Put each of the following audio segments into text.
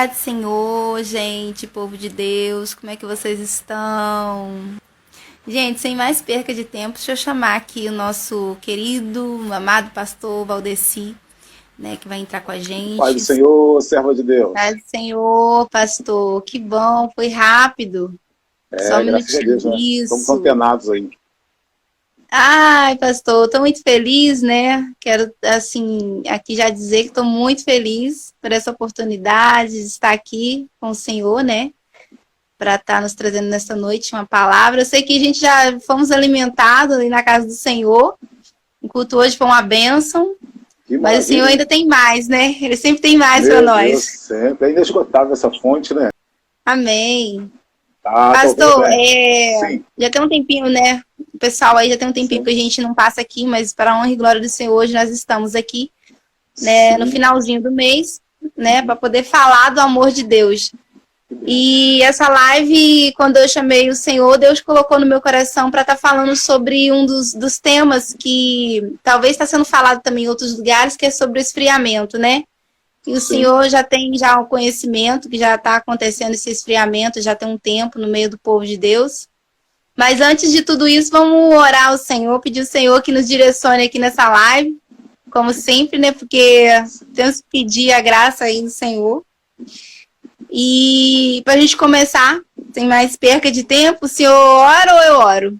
paz do Senhor, gente, povo de Deus, como é que vocês estão? Gente, sem mais perca de tempo, deixa eu chamar aqui o nosso querido, amado pastor Valdeci, né, que vai entrar com a Pai do gente. Senhor, serva de Deus. Paz do Senhor, pastor, que bom, foi rápido. Só um Graças a minutinho, Deus, né? Estamos isso. antenados aí. Ai, pastor, estou muito feliz, né? Quero, assim, aqui já dizer que estou muito feliz por essa oportunidade de estar aqui com o Senhor, né? Para estar nos trazendo nessa noite uma palavra. Eu sei que a gente já fomos alimentados ali na casa do Senhor. O culto hoje foi uma bênção, Que mas o Senhor maravilha. ainda tem mais, né? Ele sempre tem mais para Meu Deus, nós. sempre. É inesgotável essa fonte, né? Amém. Tá ouvindo Pastor, bem? Sim, já tem um tempinho, né? O pessoal aí já tem um tempinho sim, que a gente não passa aqui, mas para a honra e glória do Senhor, hoje nós estamos aqui, né, no sim. finalzinho do mês, né, para poder falar do amor de Deus. E essa live, quando eu chamei o Senhor, Deus colocou no meu coração para estar falando sobre um dos temas que talvez está sendo falado também em outros lugares, que é sobre o esfriamento, né? E o Sim. Senhor já tem já o conhecimento que já está acontecendo esse esfriamento, já tem um tempo no meio do povo de Deus. Mas antes de tudo isso, vamos orar ao Senhor, pedir ao Senhor que nos direcione aqui nessa live, como sempre, né? Porque temos que pedir a graça aí do Senhor. E para a gente começar, sem mais perca de tempo, o Senhor ora ou eu oro?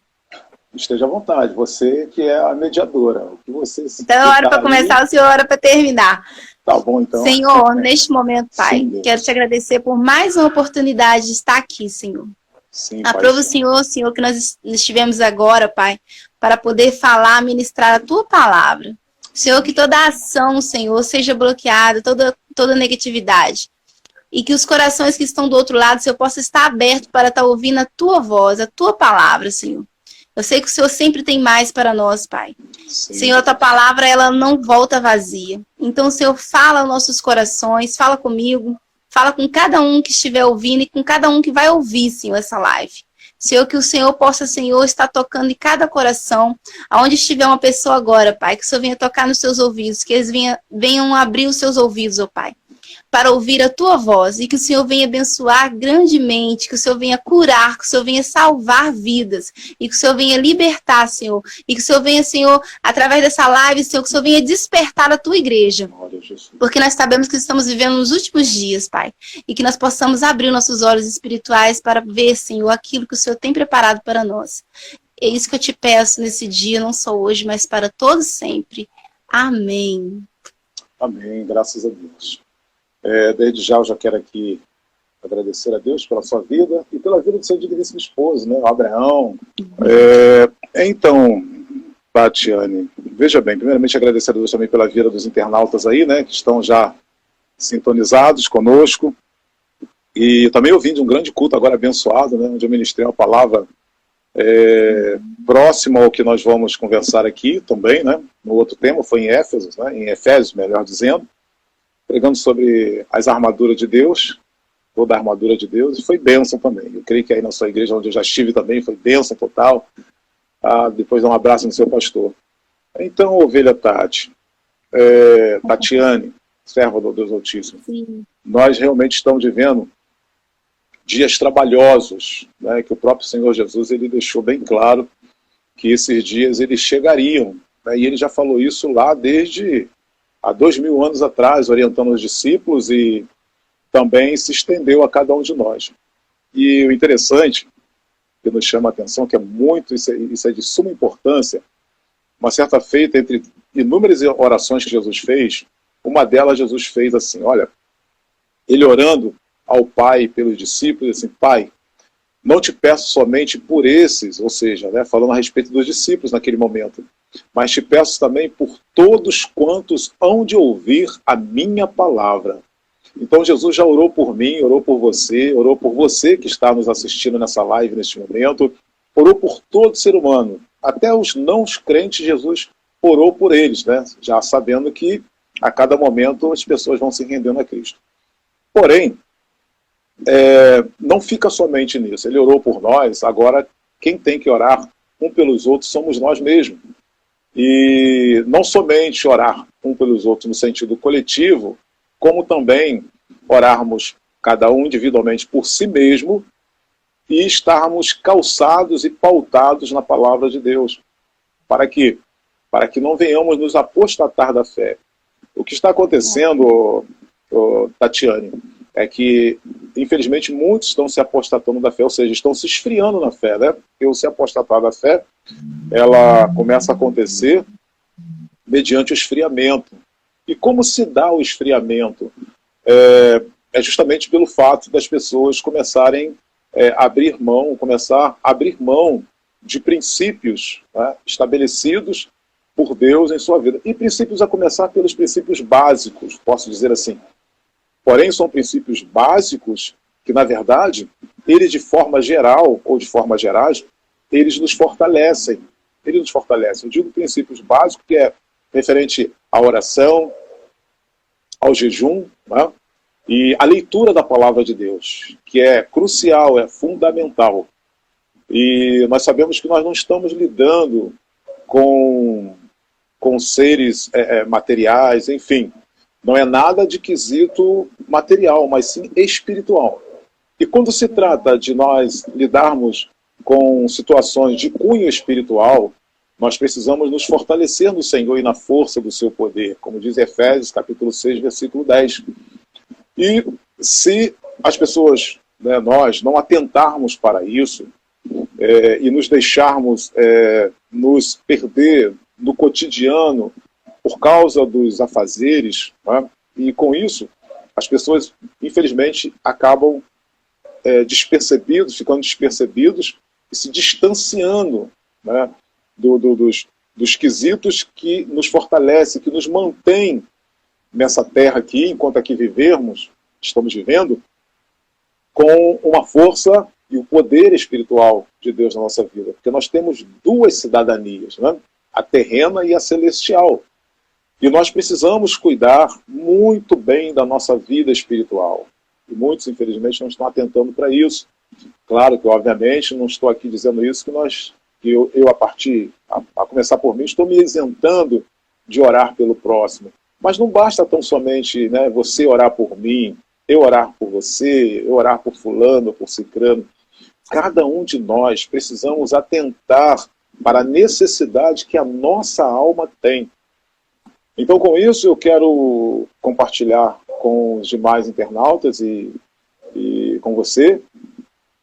Esteja à vontade. Você que é a mediadora. O que você Então eu oro para aí, começar, o Senhor ora para terminar. tá bom, então. Senhor, neste momento, Pai, Sim, Deus. quero te agradecer por mais uma oportunidade de estar aqui, Senhor. Sim, Pai. Aprova o Senhor, que nós estivemos agora, Pai, para poder falar, ministrar a Tua palavra. Senhor, que toda ação, Senhor, seja bloqueada, toda negatividade. E que os corações que estão do outro lado, Senhor, possa estar aberto para estar ouvindo a Tua voz, a Tua palavra, Senhor. Eu sei que o Senhor sempre tem mais para nós, Pai. Sim. Senhor, a Tua palavra, ela não volta vazia. Então, Senhor, fala aos nossos corações, fala comigo, fala com cada um que estiver ouvindo e com cada um que vai ouvir, Senhor, essa live. Senhor, que o Senhor possa, Senhor, estar tocando em cada coração, aonde estiver uma pessoa agora, Pai, que o Senhor venha tocar nos seus ouvidos, que eles venham abrir os seus ouvidos, ó Pai, para ouvir a Tua voz, e que o Senhor venha abençoar grandemente, que o Senhor venha curar, que o Senhor venha salvar vidas, e que o Senhor venha libertar, Senhor, e que o Senhor venha, Senhor, através dessa live, Senhor, que o Senhor venha despertar a Tua igreja, porque nós sabemos que estamos vivendo nos últimos dias, Pai, e que nós possamos abrir nossos olhos espirituais para ver, Senhor, aquilo que o Senhor tem preparado para nós. É isso que eu te peço nesse dia, não só hoje, mas para todos sempre. Amém. Amém, graças a Deus. Desde já eu já quero aqui agradecer a Deus pela sua vida e pela vida do seu digníssimo esposo, né, o Abraão. Então, Tatiane, veja bem, primeiramente agradecer a Deus também pela vida dos internautas aí, né, que estão já sintonizados conosco. E também eu vim de um grande culto agora abençoado, né, onde eu ministrei uma palavra próxima ao que nós vamos conversar aqui também, né, no outro tema, foi em Éfesos, né, em Efésios, melhor dizendo, pregando sobre as armaduras de Deus, toda a armadura de Deus, e foi bênção também. Eu creio que aí na sua igreja, onde eu já estive também, foi bênção total. Depois dá um abraço no seu pastor. Então, ovelha Tatiane, serva do Deus Altíssimo, sim, nós realmente estamos vivendo dias trabalhosos, né, que o próprio Senhor Jesus ele deixou bem claro que esses dias eles chegariam, né, e ele já falou isso lá desde há 2000 anos atrás, orientando os discípulos, e também se estendeu a cada um de nós. E o interessante, que nos chama a atenção, que é muito, isso é de suma importância, uma certa feita, entre inúmeras orações que Jesus fez, uma delas Jesus fez assim, olha, ele orando ao Pai pelos discípulos, assim, Pai, não te peço somente por esses, ou seja, né, falando a respeito dos discípulos naquele momento, mas te peço também por todos quantos hão de ouvir a minha palavra. Então Jesus já orou por mim, orou por você que está nos assistindo nessa live neste momento, orou por todo ser humano, até os não crentes Jesus orou por eles, né, já sabendo que a cada momento as pessoas vão se rendendo a Cristo. Porém, não fica somente nisso, ele orou por nós, agora quem tem que orar um pelos outros somos nós mesmos. E não somente orar um pelos outros no sentido coletivo, como também orarmos cada um individualmente por si mesmo, e estarmos calçados e pautados na palavra de Deus. Para quê? Para que não venhamos nos apostatar da fé. O que está acontecendo, Tatiane, é que, infelizmente, muitos estão se apostatando da fé, ou seja, estão se esfriando na fé, né? Porque se apostatar da fé, ela começa a acontecer mediante o esfriamento. E como se dá o esfriamento? É justamente pelo fato das pessoas começarem a começar a abrir mão de princípios, né, estabelecidos por Deus em sua vida. E princípios a começar pelos princípios básicos, posso dizer assim. Porém, são princípios básicos que, na verdade, eles de forma geral, ou de forma gerais, eles nos fortalecem. Eles nos fortalecem. Eu digo princípios básicos, que é referente à oração, ao jejum, né? E a leitura da palavra de Deus, que é crucial, é fundamental. E nós sabemos que nós não estamos lidando com seres materiais, enfim. Não é nada de quesito material, mas sim espiritual. E quando se trata de nós lidarmos com situações de cunho espiritual, nós precisamos nos fortalecer no Senhor e na força do seu poder, como diz Efésios, capítulo 6, versículo 10. E se as pessoas, né, nós, não atentarmos para isso e nos deixarmos nos perder no cotidiano por causa dos afazeres, né, e com isso as pessoas, infelizmente, acabam ficando despercebidos e se distanciando, né, dos quesitos que nos fortalecem, que nos mantém nessa terra aqui, enquanto aqui estamos vivendo, com uma força e o poder espiritual de Deus na nossa vida. Porque nós temos duas cidadanias, né? A terrena e a celestial. E nós precisamos cuidar muito bem da nossa vida espiritual. E muitos, infelizmente, não estão atentando para isso. Claro que, obviamente, não estou aqui dizendo isso que eu a começar por mim, estou me isentando de orar pelo próximo. Mas não basta tão somente, né, você orar por mim, eu orar por você, eu orar por fulano, por cicrano. Cada um de nós precisamos atentar para a necessidade que a nossa alma tem. Então, com isso, eu quero compartilhar com os demais internautas e com você,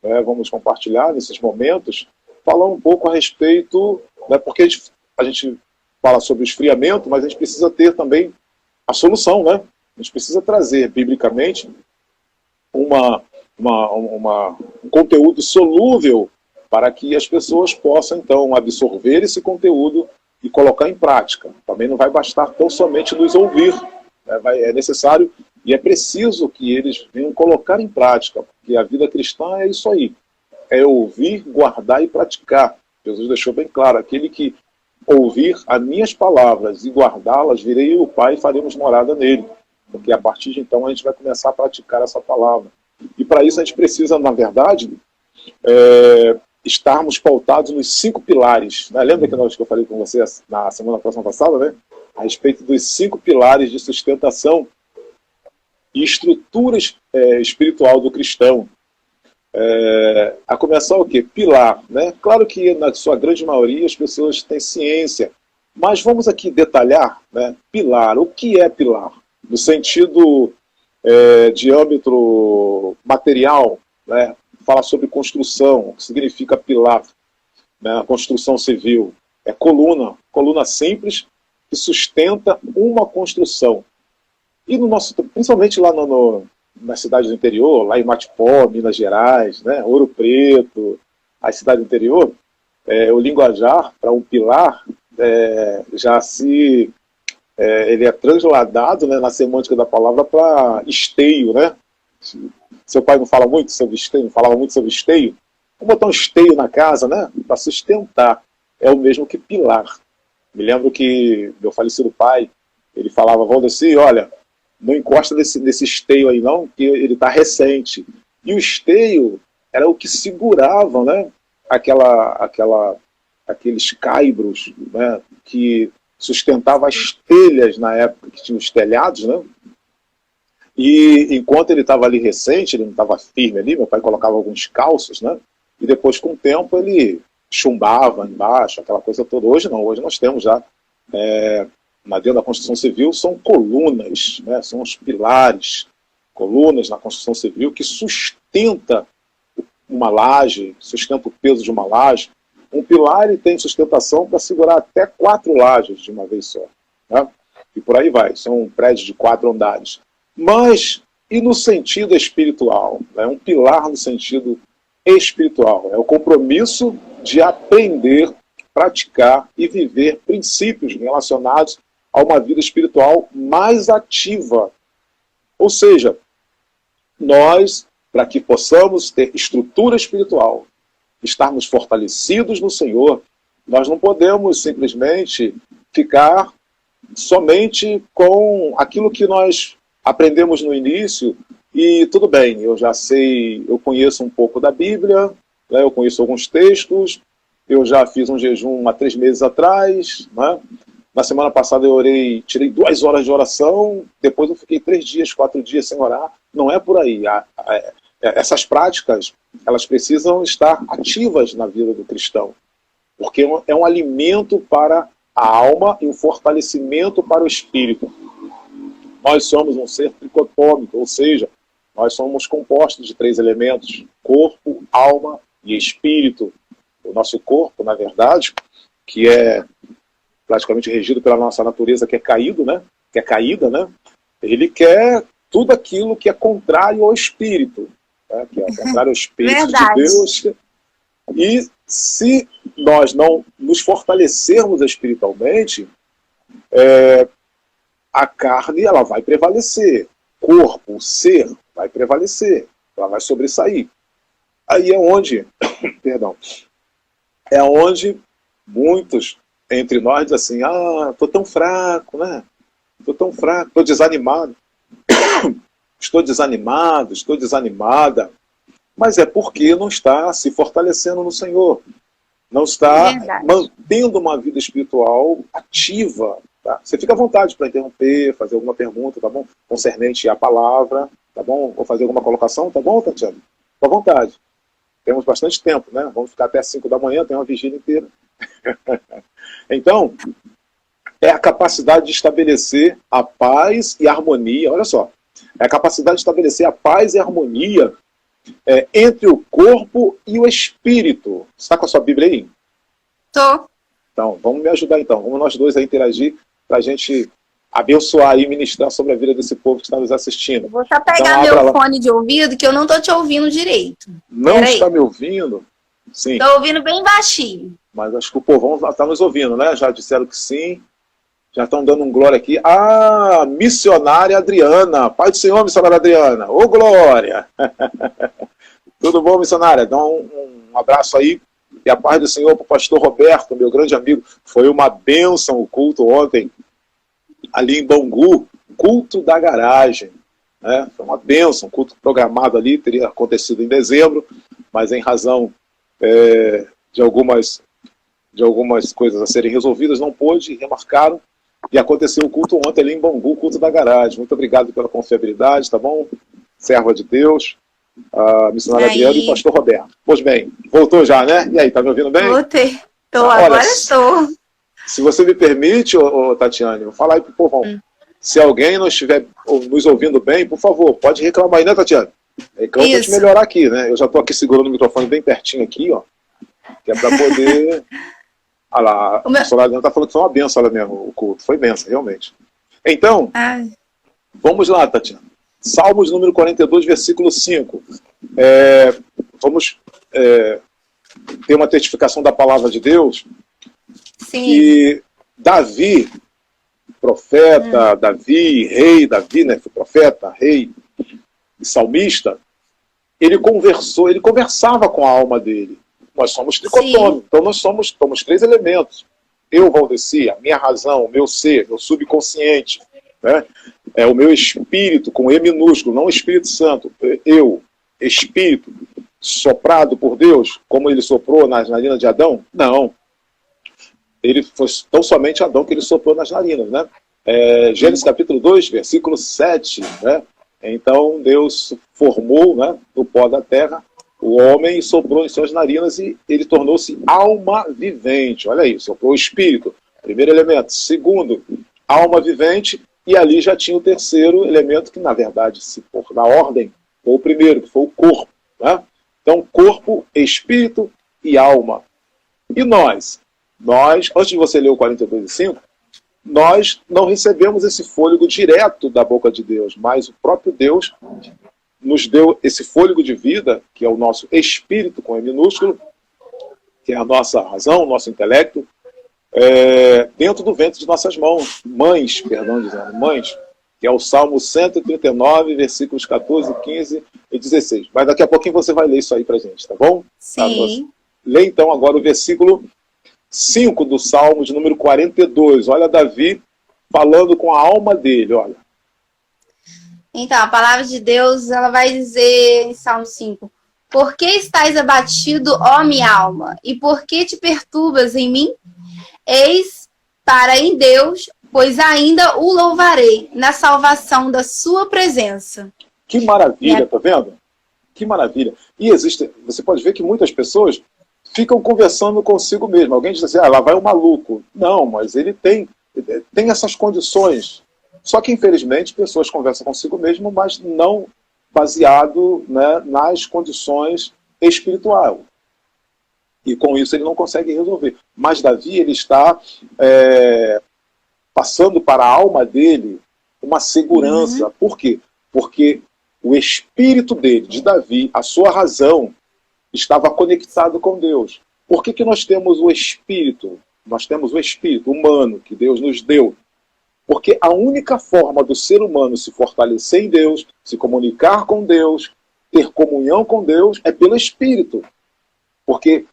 né, vamos compartilhar nesses momentos, falar um pouco a respeito, né, porque a gente fala sobre o esfriamento, mas a gente precisa ter também a solução, né? A gente precisa trazer, biblicamente, um conteúdo solúvel para que as pessoas possam, então, absorver esse conteúdo e colocar em prática. Também não vai bastar tão somente nos ouvir, né? É necessário e é preciso que eles venham colocar em prática, porque a vida cristã é isso aí, é ouvir, guardar e praticar. Jesus deixou bem claro, aquele que ouvir as minhas palavras e guardá-las, virei eu o Pai e faremos morada nele. Porque a partir de então a gente vai começar a praticar essa palavra. E para isso a gente precisa, na verdade, estarmos pautados nos 5 pilares. Né? Lembra que eu falei com você na semana passada, né? A respeito dos 5 pilares de sustentação e estrutura espiritual do cristão. A começar o quê? Pilar, né? Claro que na sua grande maioria as pessoas têm ciência, mas vamos aqui detalhar, né? Pilar, o que é pilar? No sentido de âmbito material, né? Fala sobre construção, o que significa pilar, né? A construção civil é coluna simples que sustenta uma construção. E principalmente lá na cidade do interior, lá em Matipó, Minas Gerais, né, Ouro Preto, a cidade do interior, o linguajar para um pilar ele é transladado, né, na semântica da palavra para esteio, né? Seu pai não fala muito sobre esteio, não falava muito sobre esteio? Vamos botar um esteio na casa, né, para sustentar. É o mesmo que pilar. Me lembro que meu falecido pai, ele falava, Valdeci, olha, não encosta nesse esteio aí não, que ele está recente. E o esteio era o que segurava, né, aqueles caibros, né, que sustentava as telhas na época que tinha os telhados, né? E enquanto ele estava ali recente, ele não estava firme ali, meu pai colocava alguns calços, né? E depois, com o tempo, ele chumbava embaixo, aquela coisa toda. Hoje não, hoje nós temos já, dentro da construção civil, são colunas, né? São os pilares, colunas na construção civil que sustenta uma laje, sustenta o peso de uma laje. Um pilar ele tem sustentação para segurar até 4 lajes de uma vez só, né? E por aí vai, são um prédio de 4 andares. Mas, e no sentido espiritual? É um pilar no sentido espiritual. É o compromisso de aprender, praticar e viver princípios relacionados a uma vida espiritual mais ativa. Ou seja, nós, para que possamos ter estrutura espiritual, estarmos fortalecidos no Senhor, nós não podemos simplesmente ficar somente com aquilo que nós aprendemos no início e tudo bem, eu já sei, eu conheço um pouco da Bíblia, né, eu conheço alguns textos, eu já fiz um jejum há 3 meses atrás, né? Na semana passada eu orei, tirei 2 horas de oração, depois eu fiquei 3 dias, 4 dias sem orar. Não é por aí. Essas práticas, elas precisam estar ativas na vida do cristão, porque é um alimento para a alma e um fortalecimento para o espírito. Nós somos um ser tricotômico, ou seja, nós somos compostos de 3 elementos, corpo, alma e espírito. O nosso corpo, na verdade, que é praticamente regido pela nossa natureza, que é caído, né? Que é caída, né? Ele quer tudo aquilo que é contrário ao espírito, né? Que é contrário ao espírito de Deus. E se nós não nos fortalecermos espiritualmente, a carne ela vai prevalecer, o corpo, o ser vai prevalecer, ela vai sobressair. Aí é onde, perdão, é onde muitos entre nós dizem assim, estou tão fraco, né? Estou tão fraco, estou desanimado, estou desanimado, estou desanimada, mas é porque não está se fortalecendo no Senhor, não está mantendo uma vida espiritual ativa. Tá? Você fica à vontade para interromper, fazer alguma pergunta, tá bom? Concernente à palavra, tá bom? Ou fazer alguma colocação, tá bom, Tatiana? Fica à vontade. Temos bastante tempo, né? Vamos ficar até 5 da manhã, tem uma vigília inteira. Então, é a capacidade de estabelecer a paz e a harmonia, olha só, é a capacidade de estabelecer a paz e a harmonia entre o corpo e o espírito. Você está com a sua Bíblia aí? Tô. Então, vamos me ajudar então, vamos nós dois a interagir para a gente abençoar e ministrar sobre a vida desse povo que está nos assistindo. Vou só pegar então, meu fone de ouvido, que eu não estou te ouvindo direito. Não está me ouvindo? Sim. Estou ouvindo bem baixinho. Mas acho que o povão está nos ouvindo, né? Já disseram que sim. Já estão dando um glória aqui. Missionária Adriana. Pai do Senhor, missionária Adriana. Ô, glória! Tudo bom, missionária? Dá um abraço aí. E a paz do Senhor para o pastor Roberto, meu grande amigo. Foi uma bênção o culto ontem, ali em Bangu. Culto da garagem. Né? Foi uma bênção. Culto programado ali, teria acontecido em dezembro, mas em razão de algumas coisas a serem resolvidas, não pôde, remarcaram, e aconteceu o culto ontem ali em Bangu, o culto da garagem. Muito obrigado pela confiabilidade, tá bom? Serva de Deus, a missionária Adriana e o pastor Roberto. Pois bem, voltou já, né? E aí, tá me ouvindo bem? Voltei. Agora estou. Se você me permite, Tatiane, vou falar aí pro povão. Se alguém não estiver nos ouvindo bem, por favor, pode reclamar aí, né, Tatiane? Reclama para te melhorar aqui, né? Eu já estou aqui segurando o microfone bem pertinho aqui, ó. Que é para poder... Olha lá, a missionária está falando que foi uma benção, olha mesmo, o culto. Foi benção, realmente. Então, vamos lá, Tatiana. Salmos número 42, versículo 5. Vamos ter uma testificação da palavra de Deus. Sim. E Davi, profeta, Davi, rei, Davi, né? Foi profeta, rei e salmista. Ele conversava com a alma dele. Nós somos tricotômicos, então nós somos 3 elementos. Eu, Valdeci, a minha razão, o meu ser, meu subconsciente, né? O meu espírito, com E minúsculo, não o Espírito Santo. Eu, espírito, soprado por Deus, como ele soprou nas narinas de Adão? Não. Ele foi tão somente Adão que ele soprou nas narinas, né? Gênesis capítulo 2, versículo 7, né? Então Deus formou, né, do pó da terra o homem e soprou em suas narinas e ele tornou-se alma vivente. Olha isso, soprou o espírito, primeiro elemento. Segundo, alma vivente, e ali já tinha o terceiro elemento, que na verdade, se for na ordem, foi o primeiro, que foi o corpo. Né? Então, corpo, espírito e alma. E nós, antes de você ler o 42:5, nós não recebemos esse fôlego direto da boca de Deus, mas o próprio Deus nos deu esse fôlego de vida, que é o nosso espírito, com E minúsculo, que é a nossa razão, o nosso intelecto, dentro do ventre de nossas mães, que é o Salmo 139, versículos 14, 15 e 16. Mas daqui a pouquinho você vai ler isso aí pra gente, tá bom? Sim. Tá, lê então agora o versículo 5 do Salmo de número 42. Olha Davi falando com a alma dele, olha. Então, a palavra de Deus, ela vai dizer em Salmo 5: Por que estás abatido, ó minha alma? E por que te perturbas em mim? Eis para em Deus, pois ainda o louvarei na salvação da sua presença. Que maravilha, tá vendo? Que maravilha. E existe, você pode ver que muitas pessoas ficam conversando consigo mesmo. Alguém diz assim, lá vai o maluco. Não, mas ele tem essas condições. Só que, infelizmente, pessoas conversam consigo mesmo, mas não baseado, né, nas condições espirituais. E com isso ele não consegue resolver. Mas Davi, ele está passando para a alma dele uma segurança. Uhum. Por quê? Porque o espírito dele, de Davi, a sua razão, estava conectado com Deus. Por que nós temos o espírito? Nós temos o espírito humano que Deus nos deu. Porque a única forma do ser humano se fortalecer em Deus, se comunicar com Deus, ter comunhão com Deus, é pelo espírito. Porque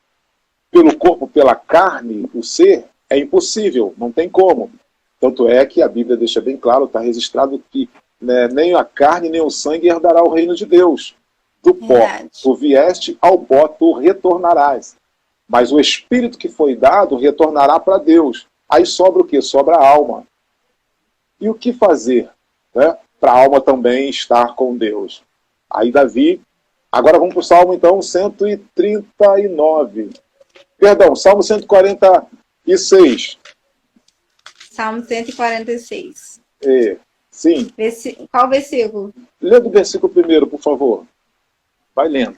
pelo corpo, pela carne, o ser é impossível, não tem como. Tanto é que a Bíblia deixa bem claro, está registrado que, né, nem a carne nem o sangue herdará o reino de Deus. Do pó, tu vieste, ao pó tu retornarás. Mas o espírito que foi dado retornará para Deus. Aí sobra o quê? Sobra a alma. E o que fazer, né, para a alma também estar com Deus? Aí Davi, agora vamos para o Salmo então 139. Perdão, Salmo 146. Salmo 146. Sim. Qual versículo? Lê do versículo primeiro, por favor. Vai lendo.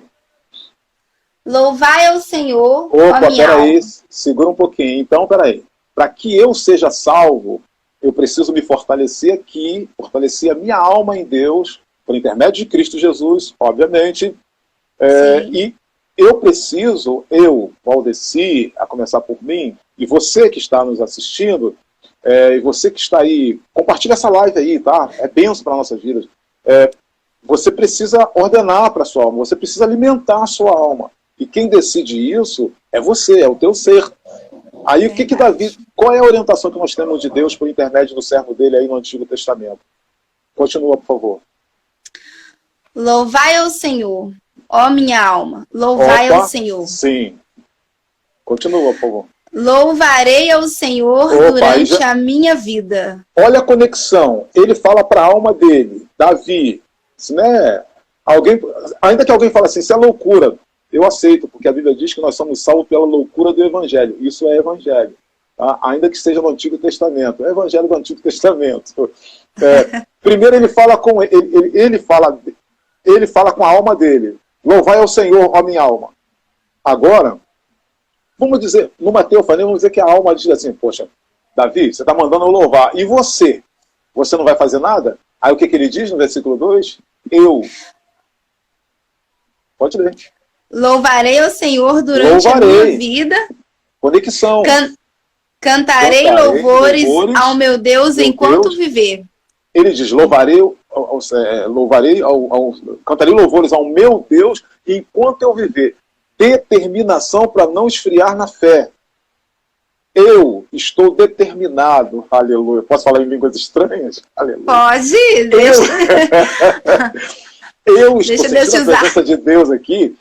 Louvai ao Senhor, Opa, ó minha peraí, alma. segura um pouquinho. Então, peraí. Para que eu seja salvo, eu preciso me fortalecer aqui, fortalecer a minha alma em Deus, por intermédio de Cristo Jesus, obviamente. E eu preciso, Valdeci, a começar por mim, e você que está nos assistindo, e você que está aí, compartilha essa live aí, tá? É bênção para nossas vidas. Você precisa ordenar para a sua alma, você precisa alimentar a sua alma. E quem decide isso é você, é o teu ser. Aí o que Davi, qual é a orientação que nós temos de Deus por intermédio do servo dele aí no Antigo Testamento? Continua, por favor. Louvai ao Senhor, ó minha alma, louvai ao Senhor. Sim. Continua, por favor. Louvarei ao Senhor durante a minha vida. Olha a conexão. Ele fala para a alma dele, Davi. Isso, né? Ainda que alguém fale assim, isso é loucura. Eu aceito, porque a Bíblia diz que nós somos salvos pela loucura do Evangelho. Isso é Evangelho. Tá? Ainda que esteja no Antigo Testamento. É Evangelho do Antigo Testamento. Primeiro ele fala com ele fala com a alma dele. Louvai ao Senhor, ó minha alma. Agora, vamos dizer, numa teofania, vamos dizer que a alma diz assim, poxa, Davi, você está mandando eu louvar. E você? Você não vai fazer nada? Aí o que ele diz no versículo 2? Pode ler. Louvarei ao Senhor durante a minha vida. Conexão. Cantarei louvores ao meu Deus enquanto viver. Ele diz, cantarei louvores ao meu Deus enquanto eu viver. Determinação para não esfriar na fé. Eu estou determinado, aleluia. Posso falar em línguas estranhas? Aleluia. Pode. Eu estou sentindo a presença de Deus aqui.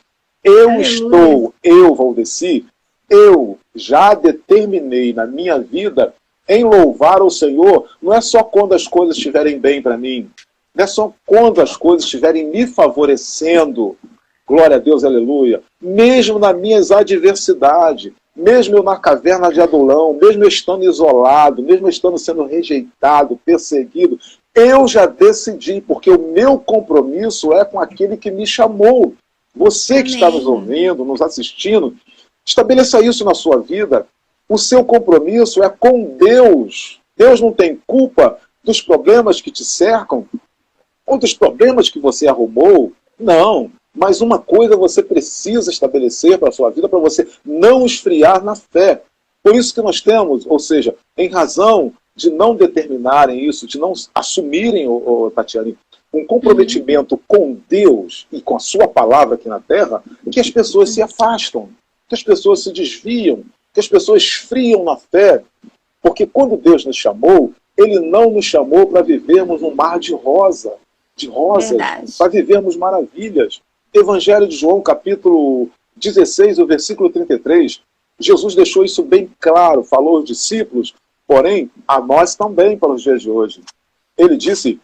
Valdeci, eu já determinei na minha vida em louvar o Senhor, não é só quando as coisas estiverem bem para mim, Não é só quando as coisas estiverem me favorecendo, glória a Deus, aleluia, mesmo nas minhas adversidades, mesmo eu na caverna de Adulão, mesmo eu estando isolado, mesmo eu estando sendo rejeitado, perseguido, eu já decidi, porque o meu compromisso é com aquele que me chamou. Você que está nos ouvindo, nos assistindo, estabeleça isso na sua vida. O seu compromisso é com Deus. Deus não tem culpa dos problemas que te cercam, ou dos problemas que você arrumou. Não. Mas uma coisa você precisa estabelecer para a sua vida, para você não esfriar na fé. Por isso que nós temos, ou seja, em razão de não determinarem isso, de não assumirem, Tatiane, um comprometimento com Deus e com a sua palavra aqui na Terra, que as pessoas se afastam, que as pessoas se desviam, que as pessoas esfriam na fé. Porque quando Deus nos chamou, Ele não nos chamou para vivermos um mar de rosas, para vivermos maravilhas. Evangelho de João, capítulo 16, o versículo 33, Jesus deixou isso bem claro, falou aos discípulos, porém, a nós também para os dias de hoje. Ele disse,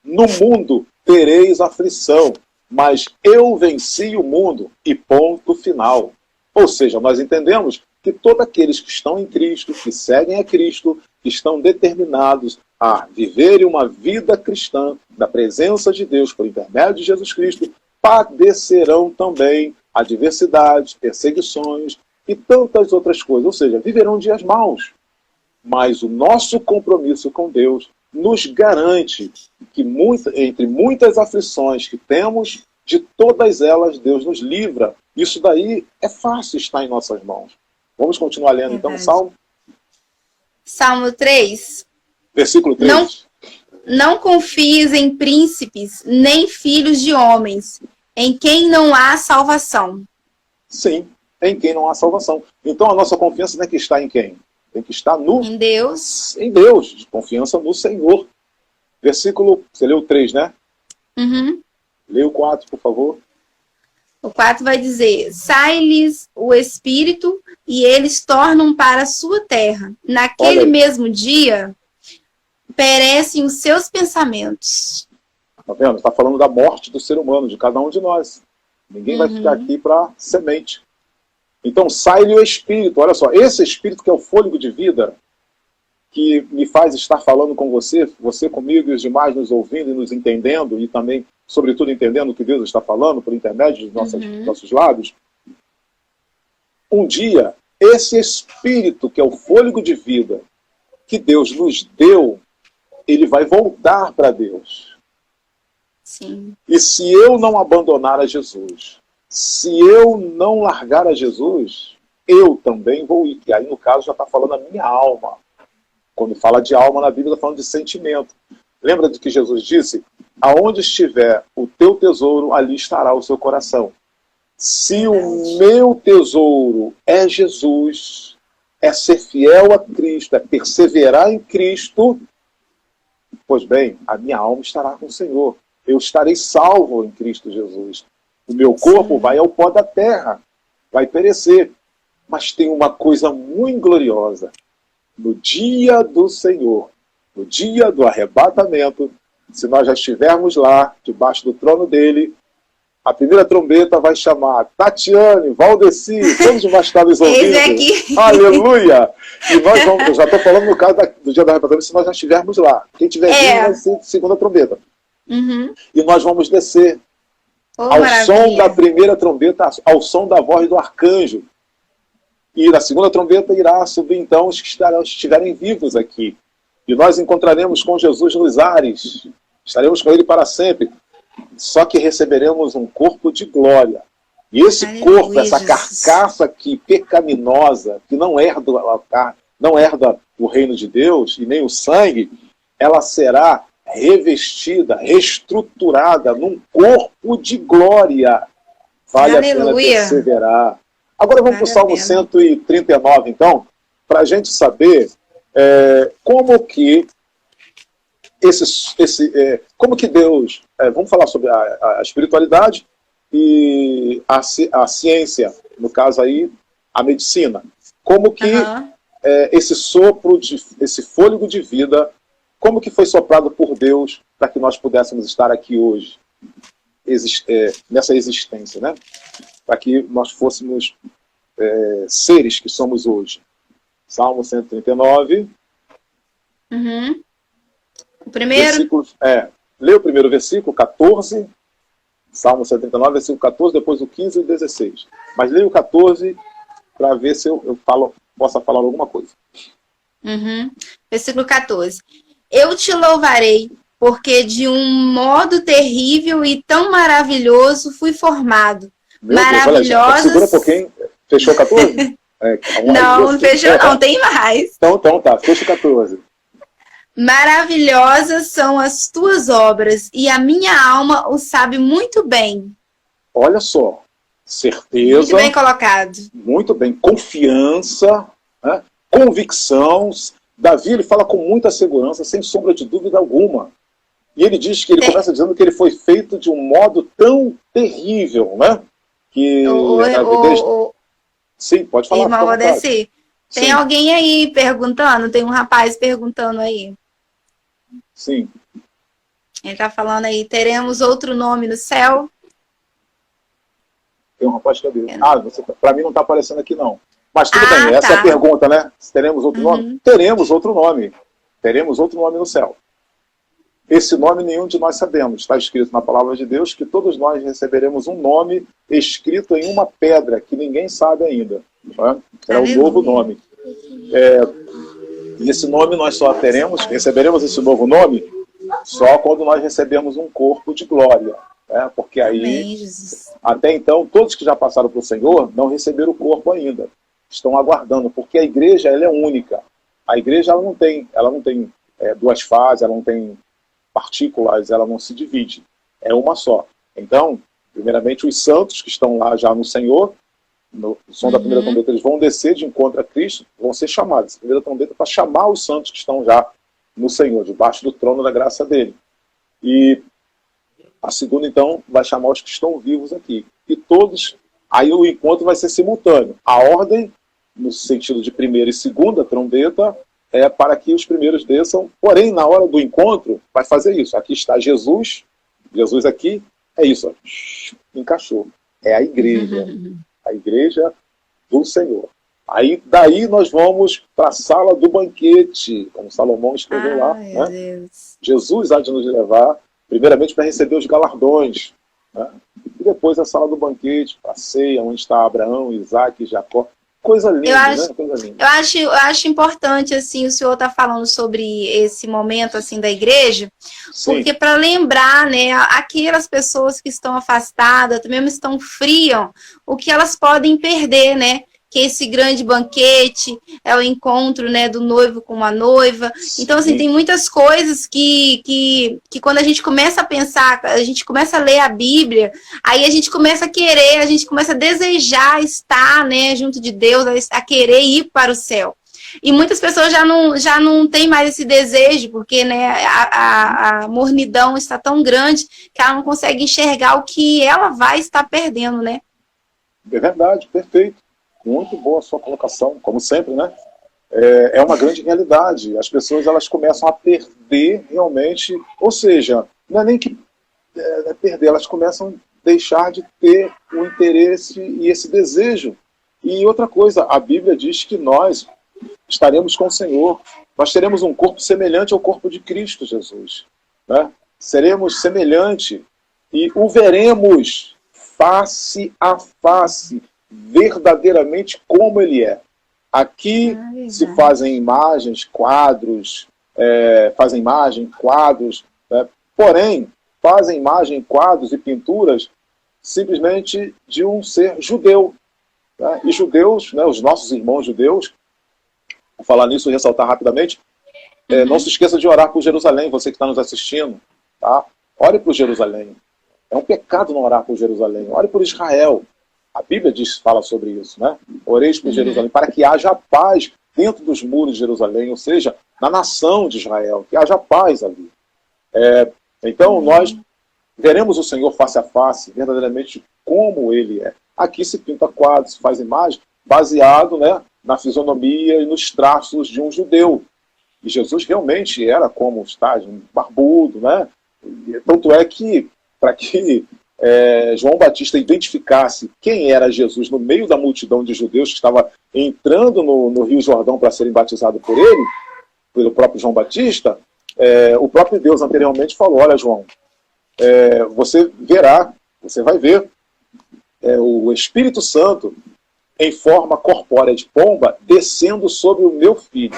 no mundo tereis aflição, mas eu venci o mundo, e ponto final. Ou seja, nós entendemos que todos aqueles que estão em Cristo, que seguem a Cristo, que estão determinados a viverem uma vida cristã, da presença de Deus por intermédio de Jesus Cristo, padecerão também adversidades, perseguições e tantas outras coisas. Ou seja, viverão dias maus. Mas o nosso compromisso com Deus nos garante que entre muitas aflições que temos, de todas elas Deus nos livra. Isso daí é fácil estar em nossas mãos. Vamos continuar lendo então o Salmo? Salmo 3. Versículo 3. Não confies em príncipes, nem filhos de homens, em quem não há salvação. Sim, em quem não há salvação. Então a nossa confiança tem que estar em quem? Tem que estar em Deus. Em Deus, confiança no Senhor. Versículo, você leu o 3, né? Uhum. Lê o 4, por favor. O 4 vai dizer, sai-lhes o espírito e eles tornam para a sua terra. Naquele mesmo dia, perecem os seus pensamentos. Tá vendo? Está falando da morte do ser humano, de cada um de nós. Ninguém vai ficar aqui para semente. Então, sai-lhe o espírito. Olha só, esse espírito que é o fôlego de vida, que me faz estar falando com você, você comigo e os demais nos ouvindo e nos entendendo, e também, sobretudo, entendendo o que Deus está falando por intermédio dos nossos lábios. Um dia, esse espírito que é o fôlego de vida que Deus nos deu, ele vai voltar para Deus. Sim. E se eu não abandonar a Jesus, se eu não largar a Jesus, eu também vou ir. E aí, no caso, já está falando a minha alma. Quando fala de alma na Bíblia, está falando de sentimento. Lembra do que Jesus disse? Aonde estiver o teu tesouro, ali estará o seu coração. Se o meu tesouro é Jesus, é ser fiel a Cristo, é perseverar em Cristo, pois bem, a minha alma estará com o Senhor. Eu estarei salvo em Cristo Jesus. O meu corpo vai ao pó da terra, vai perecer. Mas tem uma coisa muito gloriosa. No dia do Senhor, no dia do arrebatamento, se nós já estivermos lá, debaixo do trono dele, a primeira trombeta vai chamar Tatiane, Valdeci, todos os bastardos ouvindo. Aleluia! E nós vamos, eu já estou falando no caso do dia do arrebatamento, se nós já estivermos lá. Quem estiver vindo vai ser a segunda trombeta. E nós vamos descer ao som da primeira trombeta, ao som da voz do arcanjo. E na segunda trombeta irá subir então os que estiverem vivos aqui. E nós encontraremos com Jesus nos ares. Estaremos com ele para sempre. Só que receberemos um corpo de glória. E esse corpo, essa carcaça aqui pecaminosa, que não herda o reino de Deus e nem o sangue, ela será revestida, reestruturada num corpo de glória. Vale a pena perseverar. Agora vamos para o Salmo 139, então, para a gente saber como que como que Deus... vamos falar sobre a espiritualidade e a ciência, no caso aí, a medicina. Como que esse sopro, esse fôlego de vida como que foi soprado por Deus para que nós pudéssemos estar aqui hoje, nessa existência, né? Para que nós fôssemos seres que somos hoje. Salmo 139. Uhum. O primeiro? Lê o primeiro versículo, 14. Salmo 139, versículo 14, depois o 15 e o 16. Mas leia o 14 para ver se eu possa falar alguma coisa. Uhum. Versículo 14. Eu te louvarei, porque de um modo terrível e tão maravilhoso fui formado. Maravilhosas... Segura um pouquinho. Fechou 14? Não fechou não, tem mais. Então tá, fecha 14. Maravilhosas são as tuas obras, e a minha alma o sabe muito bem. Olha só, certeza. Muito bem colocado. Muito bem, confiança, né? Convicção. Davi, ele fala com muita segurança, sem sombra de dúvida alguma. E ele diz que ele começa dizendo que ele foi feito de um modo tão terrível, né? Que Sim, pode falar. Irmão Odessi, tem alguém aí perguntando? Tem um rapaz perguntando aí. Sim. Ele está falando aí, teremos outro nome no céu? Tem um rapaz que para mim não está aparecendo aqui não. Mas tudo bem, essa é a pergunta, né? Teremos outro nome? Teremos outro nome. Teremos outro nome no céu. Esse nome nenhum de nós sabemos. Está escrito na palavra de Deus que todos nós receberemos um nome escrito em uma pedra, que ninguém sabe ainda. Né? É o novo nome. E esse nome nós só receberemos esse novo nome só quando nós recebermos um corpo de glória. Né? Porque aí, até então, todos que já passaram para o Senhor não receberam o corpo ainda. Estão aguardando, porque a igreja ela é única. A igreja ela não tem duas fases, ela não tem partículas, ela não se divide. É uma só. Então, primeiramente, os santos que estão lá já no Senhor, no som da primeira trombeta, eles vão descer de encontro a Cristo, vão ser chamados. A primeira trombeta para chamar os santos que estão já no Senhor, debaixo do trono da graça dele. E a segunda, então, vai chamar os que estão vivos aqui. E todos, aí o encontro vai ser simultâneo. A ordem, no sentido de primeira e segunda trombeta, é para que os primeiros desçam, porém, na hora do encontro, vai fazer isso. Aqui está Jesus aqui, é isso, ó, encaixou. É a igreja. A igreja do Senhor. Aí, daí nós vamos para a sala do banquete, como Salomão escreveu lá. Né? Deus. Jesus há de nos levar, primeiramente, para receber os galardões. Né? E depois a sala do banquete, a ceia, onde está Abraão, Isaac e Jacó. Coisa linda, né? Coisa linda. Eu acho importante, assim, o senhor tá falando sobre esse momento, assim, da igreja, porque para lembrar, né, aquelas pessoas que estão afastadas, mesmo estão frias, o que elas podem perder, né? Que esse grande banquete é o encontro, né, do noivo com a noiva. Então, assim, tem muitas coisas que quando a gente começa a pensar, a gente começa a ler a Bíblia, aí a gente começa a querer, a gente começa a desejar estar, né, junto de Deus, a querer ir para o céu. E muitas pessoas já não têm mais esse desejo, porque, né, a mornidão está tão grande que ela não consegue enxergar o que ela vai estar perdendo, né? É verdade, perfeito. Muito boa a sua colocação, como sempre, né? É uma grande realidade. As pessoas elas começam a perder realmente, ou seja, não é nem que perder, elas começam a deixar de ter o interesse e esse desejo. E outra coisa, a Bíblia diz que nós estaremos com o Senhor, nós teremos um corpo semelhante ao corpo de Cristo Jesus. Né? Seremos semelhante e o veremos face a face, verdadeiramente como ele é. Aqui se fazem imagens, quadros, né? Porém, fazem imagem, quadros e pinturas simplesmente de um ser judeu. Né? E judeus, né, os nossos irmãos judeus, vou falar nisso e ressaltar rapidamente, não se esqueça de orar por Jerusalém, você que está nos assistindo. Tá? Ore por Jerusalém. É um pecado não orar por Jerusalém. Ore por Israel. A Bíblia fala sobre isso, né? Oreis por Jerusalém, para que haja paz dentro dos muros de Jerusalém, ou seja, na nação de Israel, que haja paz ali. Então, nós veremos o Senhor face a face, verdadeiramente como ele é. Aqui se pinta quadros, se faz imagem, baseado, né, na fisionomia e nos traços de um judeu. E Jesus realmente era como está, um barbudo, né? Tanto é que, para que João Batista identificasse quem era Jesus no meio da multidão de judeus que estava entrando no Rio Jordão para serem batizados por ele, pelo próprio João Batista, o próprio Deus anteriormente falou: olha, João, você vai ver o Espírito Santo em forma corpórea de pomba descendo sobre o meu filho.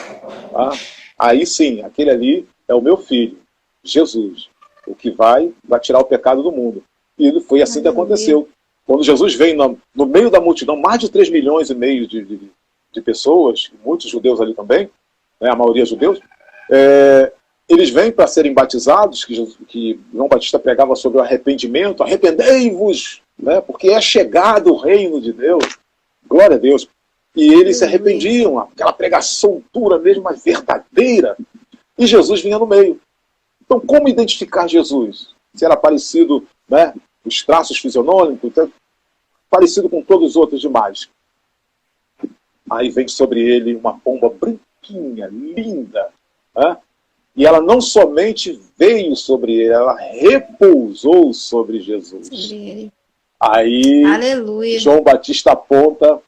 Tá? Aí sim, aquele ali é o meu filho, Jesus, o que vai tirar o pecado do mundo. E foi assim que aconteceu. Quando Jesus veio no meio da multidão, mais de 3,5 milhões de pessoas, muitos judeus ali também, né, a maioria judeus, eles vêm para serem batizados, que João Batista pregava sobre o arrependimento: arrependei-vos, né, porque é chegado o reino de Deus. Glória a Deus. E eles se arrependiam, aquela pregação dura mesmo, mas verdadeira. E Jesus vinha no meio. Então, como identificar Jesus? Se era parecido, né, os traços fisionômicos, parecido com todos os outros demais. Aí vem sobre ele uma pomba branquinha, linda, né? E ela não somente veio sobre ele, ela repousou sobre Jesus. Aí, aleluia, João Batista aponta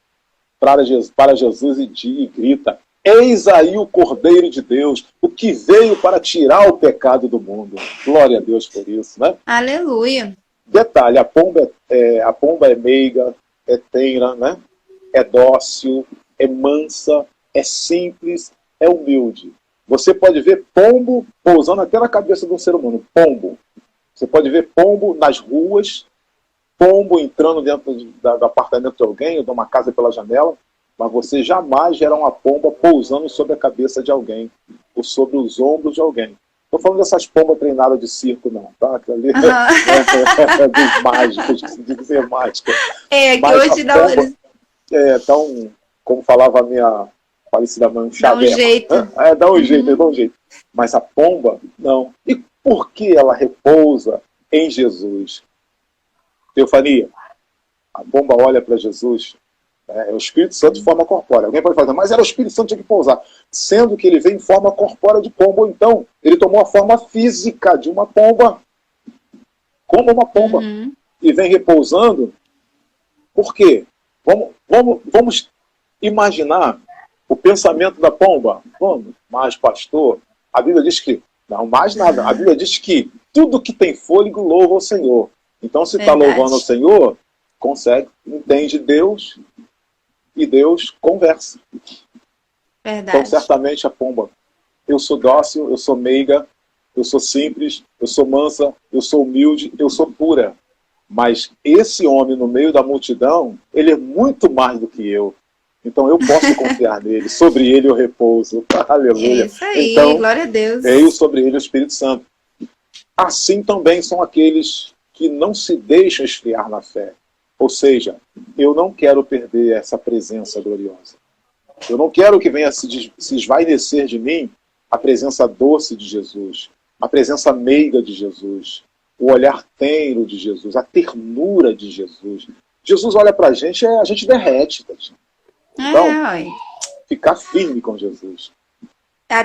para Jesus e grita: eis aí o Cordeiro de Deus, o que veio para tirar o pecado do mundo. Glória a Deus por isso, né? Aleluia. Detalhe, a pomba é meiga, é tenra, né? É dócil, é mansa, é simples, é humilde. Você pode ver pombo pousando até na cabeça de um ser humano. Pombo. Você pode ver pombo nas ruas, pombo entrando dentro do apartamento de alguém ou de uma casa pela janela, mas você jamais verá uma pomba pousando sobre a cabeça de alguém ou sobre os ombros de alguém. Estou falando dessas pombas treinadas de circo, não, tá? Aquilo ali dos mágicos, de dizer mágica. Que hoje dá então, como falava a minha falecida mãe, dá um jeito. Dá um jeito. Mas a pomba, não. E por que ela repousa em Jesus? Teofania, a pomba olha para Jesus, é o Espírito Santo de forma corpórea. Alguém pode falar: mas era o Espírito Santo que tinha que pousar. Sendo que ele veio em forma corpórea de pomba, ou então ele tomou a forma física de uma pomba, como uma pomba, e vem repousando. Por quê? Vamos imaginar o pensamento da pomba. Vamos, mas pastor, a Bíblia diz que, não mais nada, a Bíblia diz que tudo que tem fôlego louva ao Senhor. Então, se está louvando ao Senhor, entende Deus e Deus conversa. Verdade. Então, certamente a pomba: eu sou dócil, eu sou meiga, eu sou simples, eu sou mansa, eu sou humilde, eu sou pura. Mas esse homem no meio da multidão, ele é muito mais do que eu. Então eu posso confiar nele, sobre ele eu repouso. Aleluia. É isso aí, então, glória a Deus. Veio sobre ele o Espírito Santo. Assim também são aqueles que não se deixam esfriar na fé. Ou seja, eu não quero perder essa presença gloriosa. Eu não quero que venha se esvaidecer de mim a presença doce de Jesus, a presença meiga de Jesus, o olhar tenro de Jesus, a ternura de Jesus. Jesus olha pra gente, a gente derrete. Então, ficar firme com Jesus.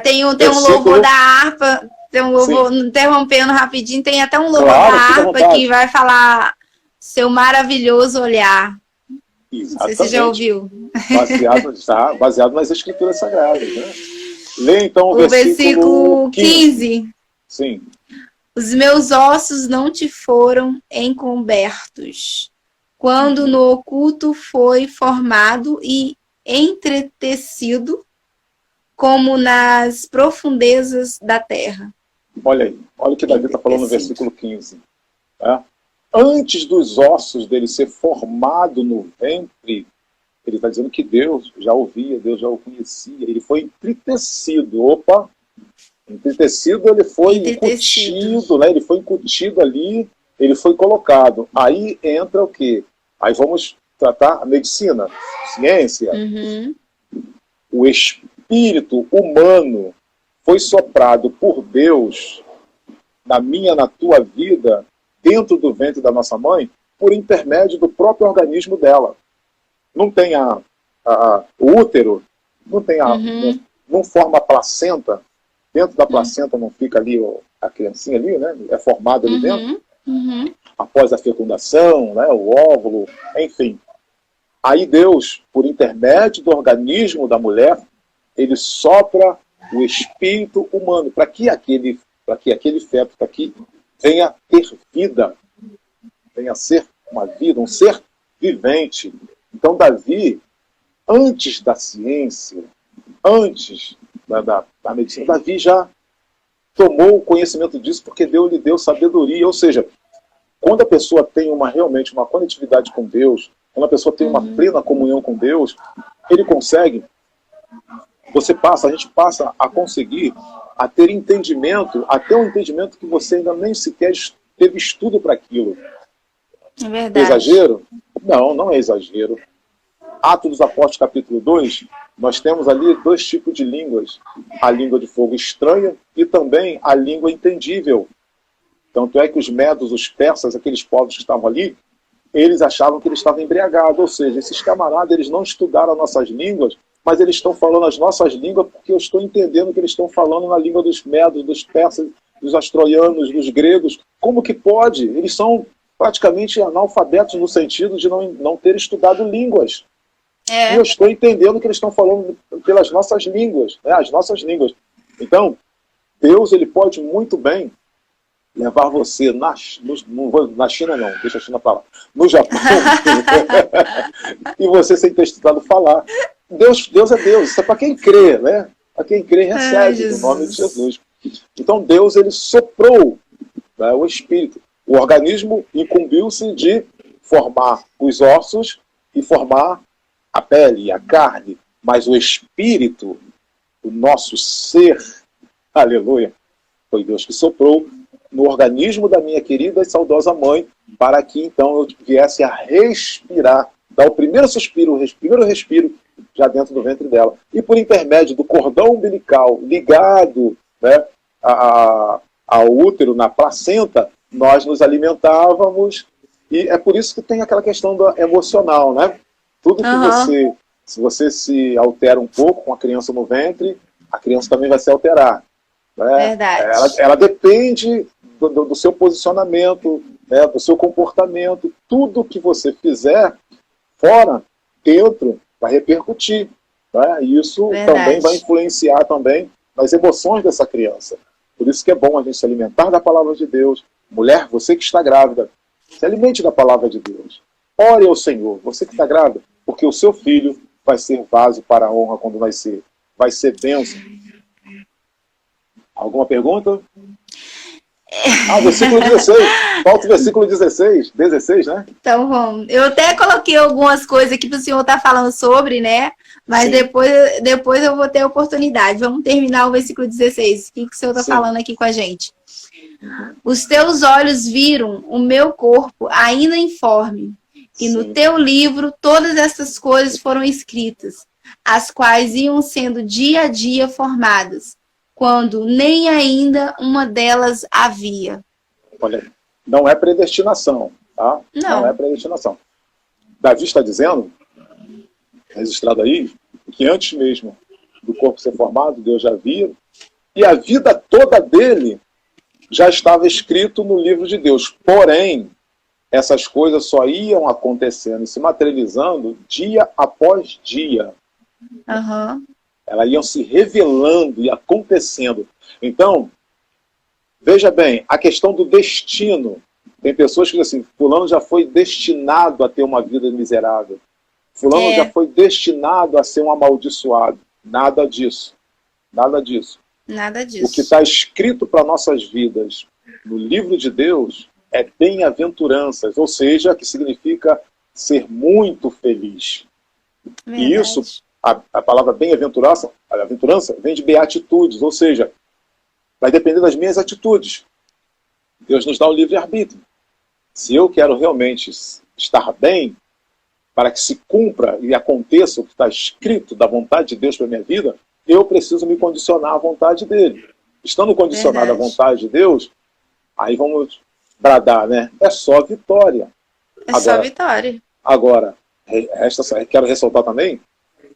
Tem um louvor da harpa, tem um louvor, interrompendo rapidinho, tem até um louvor da harpa que vai falar: seu maravilhoso olhar. Exatamente. Não sei se você já ouviu. Baseado nas Escrituras Sagradas. Né? Lê então o versículo 15. Sim. Os meus ossos não te foram encobertos, quando no oculto foi formado e entretecido, como nas profundezas da terra. Olha aí, olha o que Davi está falando no versículo 15. Antes dos ossos dele ser formado no ventre, ele está dizendo que Deus já ouvia, Deus já o conhecia, ele foi entretecido. Entretecido, ele foi incutido, né? Ele foi incutido ali, ele foi colocado. Aí entra o quê? Aí vamos tratar a medicina, ciência. O espírito humano foi soprado por Deus na minha, na tua vida, dentro do ventre da nossa mãe, por intermédio do próprio organismo dela. Não tem o útero, não forma a placenta, Dentro da placenta não fica ali a criancinha ali, né? É formada ali dentro. Após a fecundação, né? O óvulo, enfim. Aí Deus, por intermédio do organismo da mulher, ele sopra o espírito humano para que aquele feto aqui venha ter vida, venha ser uma vida, um ser vivente. Então Davi, antes da ciência, antes da medicina, Davi já tomou o conhecimento disso porque Deus lhe deu sabedoria. Ou seja, quando a pessoa tem realmente uma conectividade com Deus, quando a pessoa tem uma plena comunhão com Deus, ele consegue, a gente passa a conseguir a ter entendimento, até um entendimento que você ainda nem sequer teve estudo para aquilo. É verdade. Exagero? Não, não é exagero. Atos dos Apóstolos, capítulo 2, nós temos ali 2 tipos de línguas. A língua de fogo estranha e também a língua entendível. Tanto é que os medos, os persas, aqueles povos que estavam ali, eles achavam que eles estavam embriagados. Ou seja, esses camaradas, eles não estudaram nossas línguas, mas eles estão falando as nossas línguas porque eu estou entendendo que eles estão falando na língua dos medos, dos persas, dos astroianos, dos gregos. Como que pode? Eles são praticamente analfabetos no sentido de não ter estudado línguas. E eu estou entendendo que eles estão falando pelas nossas línguas, né? As nossas línguas. Então, Deus, ele pode muito bem levar você na China não, deixa a China para lá, no Japão, e você sem ter estudado falar. Deus é Deus, isso é para quem crê, né? Para quem crê, recebe, no nome de Jesus. Então Deus, ele soprou, né, o Espírito. O organismo incumbiu-se de formar os ossos e formar a pele e a carne, mas o Espírito, o nosso ser, aleluia, foi Deus que soprou no organismo da minha querida e saudosa mãe, para que então eu viesse a respirar, dar o primeiro suspiro, o primeiro respiro, já dentro do ventre dela. E por intermédio do cordão umbilical ligado, né, ao útero, na placenta, nós nos alimentávamos, e é por isso que tem aquela questão do emocional, né? Tudo que se você se altera um pouco com a criança no ventre, a criança também vai se alterar. Né? Verdade. Ela depende do seu posicionamento, né, do seu comportamento. Tudo que você fizer fora, dentro, vai repercutir. Né? E isso também vai influenciar também nas emoções dessa criança. Por isso que é bom a gente se alimentar da palavra de Deus. Mulher, você que está grávida, se alimente da palavra de Deus. Ore ao Senhor, você que está grávida, porque o seu filho vai ser vaso para a honra quando nascer. Vai ser bênção. Alguma pergunta? Versículo 16. Falta o versículo 16, né? Então vamos. Eu até coloquei algumas coisas aqui para o senhor estar falando sobre, né? Mas depois eu vou ter a oportunidade. Vamos terminar o versículo 16. O que o senhor está falando aqui com a gente? Os teus olhos viram o meu corpo ainda informe, e no teu livro todas essas coisas foram escritas, as quais iam sendo dia a dia formadas, quando nem ainda uma delas havia. Olha, não é predestinação, tá? Não é predestinação. Davi está dizendo, registrado aí, que antes mesmo do corpo ser formado, Deus já via, e a vida toda dele já estava escrito no livro de Deus. Porém, essas coisas só iam acontecendo e se materializando dia após dia. Elas iam se revelando e acontecendo. Então, veja bem, a questão do destino. Tem pessoas que dizem assim, fulano já foi destinado a ter uma vida miserável. Fulano já foi destinado a ser um amaldiçoado. Nada disso. Nada disso. Nada disso. O que está escrito para nossas vidas no livro de Deus é bem-aventuranças, ou seja, que significa ser muito feliz. Verdade. E isso, a palavra bem-aventurança vem de beatitudes, ou seja, vai depender das minhas atitudes. Deus nos dá o livre-arbítrio. Se eu quero realmente estar bem, para que se cumpra e aconteça o que está escrito da vontade de Deus para a minha vida, eu preciso me condicionar à vontade dele. Estando condicionado à vontade de Deus, aí vamos bradar, né? É só vitória. Só vitória. Agora, quero ressaltar também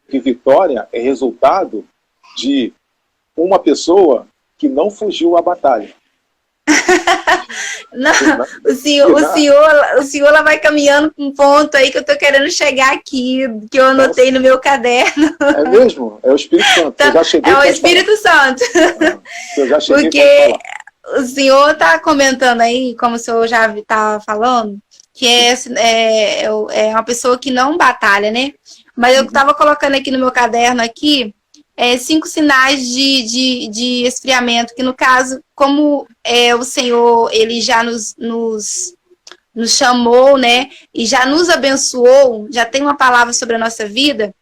que vitória é resultado de uma pessoa que não fugiu à batalha. Não, o senhor lá vai caminhando com um ponto aí que eu estou querendo chegar aqui, que eu anotei no meu caderno. É mesmo? É o Espírito Santo. Então, eu já cheguei é o Espírito Santo. Eu já cheguei. Porque o senhor está comentando aí, como o senhor já está falando, que é uma pessoa que não batalha, né? Mas eu estava colocando aqui no meu caderno aqui 5 sinais de esfriamento, que no caso, como o Senhor ele já nos chamou, né? E já nos abençoou, já tem uma palavra sobre a nossa vida,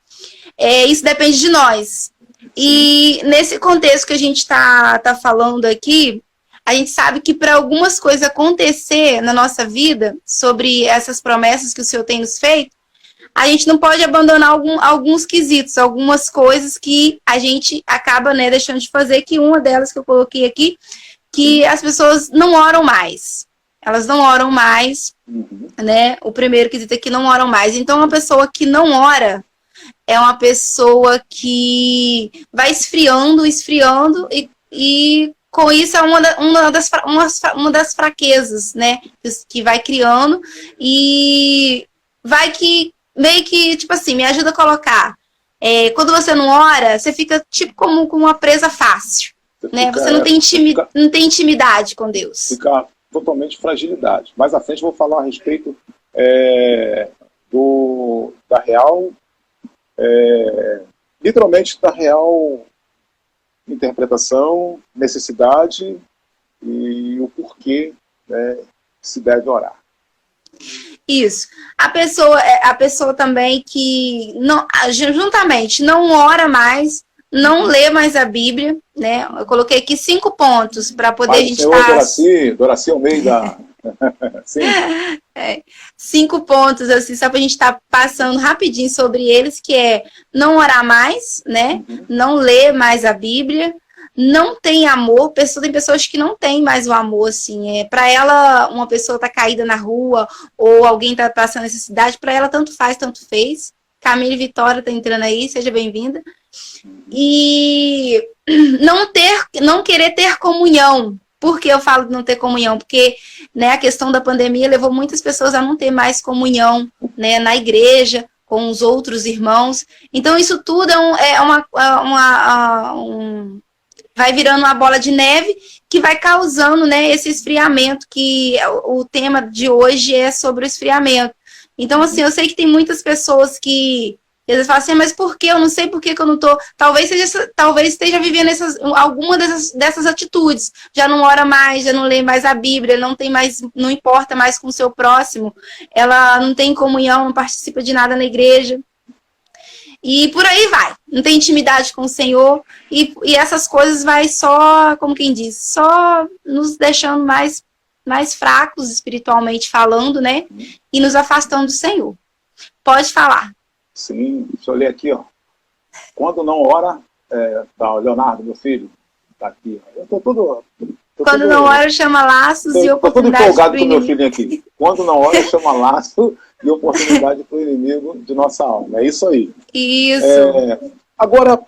isso depende de nós. E nesse contexto que a gente tá falando aqui, a gente sabe que para algumas coisas acontecer na nossa vida, sobre essas promessas que o Senhor tem nos feito, a gente não pode abandonar alguns quesitos, algumas coisas que a gente acaba, né, deixando de fazer, que uma delas que eu coloquei aqui, que as pessoas não oram mais. Elas não oram mais, né? O primeiro quesito é que não oram mais. Então, uma pessoa que não ora é uma pessoa que vai esfriando, e com isso é uma das fraquezas, né? Que vai criando e vai que meio que, tipo assim, me ajuda a colocar. Quando você não ora, você fica tipo como com uma presa fácil. Né? Você não tem intimidade com Deus. Fica totalmente fragilidade. Mais à frente eu vou falar a respeito da real, literalmente da real interpretação, necessidade e o porquê, né, se deve orar. Isso. A pessoa também que juntamente não ora mais, não lê mais a Bíblia, né? Eu coloquei aqui 5 pontos para poder a gente estar... Doraci Almeida. Sim. 5 pontos, assim, só para a gente estar passando rapidinho sobre eles, que é não orar mais, né? Não ler mais a Bíblia, não tem amor. Tem pessoas que não têm mais o amor, assim. Para ela, uma pessoa tá caída na rua, ou alguém tá passando necessidade, para ela tanto faz, tanto fez. Camille Vitória tá entrando aí, seja bem-vinda. E não querer ter comunhão. Por que eu falo de não ter comunhão? Porque, né, a questão da pandemia levou muitas pessoas a não ter mais comunhão, né, na igreja, com os outros irmãos. Então, isso tudo vai virando uma bola de neve que vai causando, né, esse esfriamento, que o tema de hoje é sobre o esfriamento. Então, assim, eu sei que tem muitas pessoas que às vezes falam assim, mas por que? Eu não sei por que eu não tô... Talvez esteja vivendo alguma dessas atitudes. Já não ora mais, já não lê mais a Bíblia, não importa mais com o seu próximo, ela não tem comunhão, não participa de nada na igreja. E por aí vai. Não tem intimidade com o Senhor. E essas coisas vai só, como quem diz, só nos deixando mais fracos espiritualmente falando, né? E nos afastando do Senhor. Pode falar. Sim, deixa eu ler aqui, ó. Quando não ora, o Leonardo, meu filho, tá aqui. Eu tô todo... Quando não ora, chama laços e oportunidade. Tô todo empolgado com o meu filhinho aqui. Quando não ora, chama laço e oportunidade para o inimigo de nossa alma. É isso aí. Isso. Agora,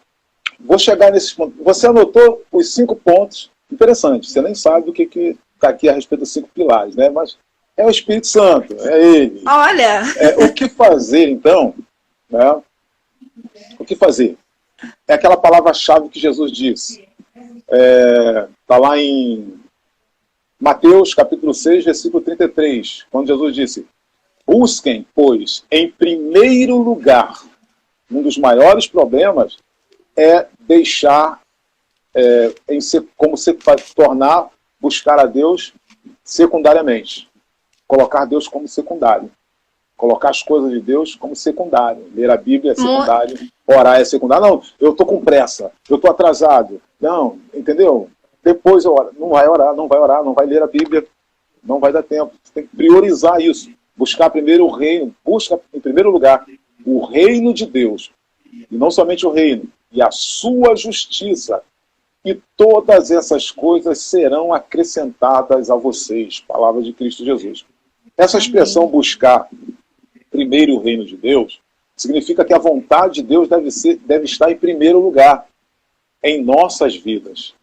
vou chegar nesses pontos. Você anotou os 5 pontos. Interessante. Você nem sabe o que está aqui a respeito dos 5 pilares, né? Mas é o Espírito Santo, é ele. Olha! O que fazer, então? Né? O que fazer? É aquela palavra-chave que Jesus disse. Está lá em Mateus, capítulo 6, versículo 33, quando Jesus disse: busquem, pois, em primeiro lugar, um dos maiores problemas é deixar, tornar, buscar a Deus secundariamente. Colocar Deus como secundário. Colocar as coisas de Deus como secundário. Ler a Bíblia é secundário, orar é secundário. Não, eu estou com pressa, eu estou atrasado. Não, entendeu? Depois eu oro. Não vai orar, não vai ler a Bíblia, não vai dar tempo. Você tem que priorizar isso. Buscar primeiro o reino. Busca, em primeiro lugar, o reino de Deus. E não somente o reino, e a sua justiça. E todas essas coisas serão acrescentadas a vocês. Palavra de Cristo Jesus. Essa expressão buscar primeiro o reino de Deus significa que a vontade de Deus deve estar em primeiro lugar em nossas vidas.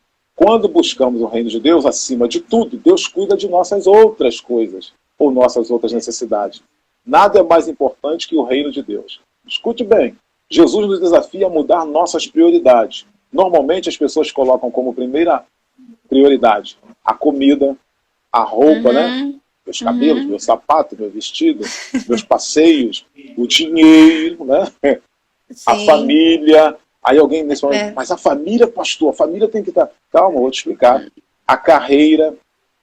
Quando buscamos o reino de Deus, acima de tudo, Deus cuida de nossas outras coisas, ou nossas outras necessidades. Nada é mais importante que o reino de Deus. Escute bem, Jesus nos desafia a mudar nossas prioridades. Normalmente as pessoas colocam como primeira prioridade a comida, a roupa, né? Meus cabelos, meu sapato, meu vestido, meus passeios, o dinheiro, né? A família. Aí alguém nesse momento, mas a família, pastor, a família tem que estar... Calma, eu vou te explicar. A carreira,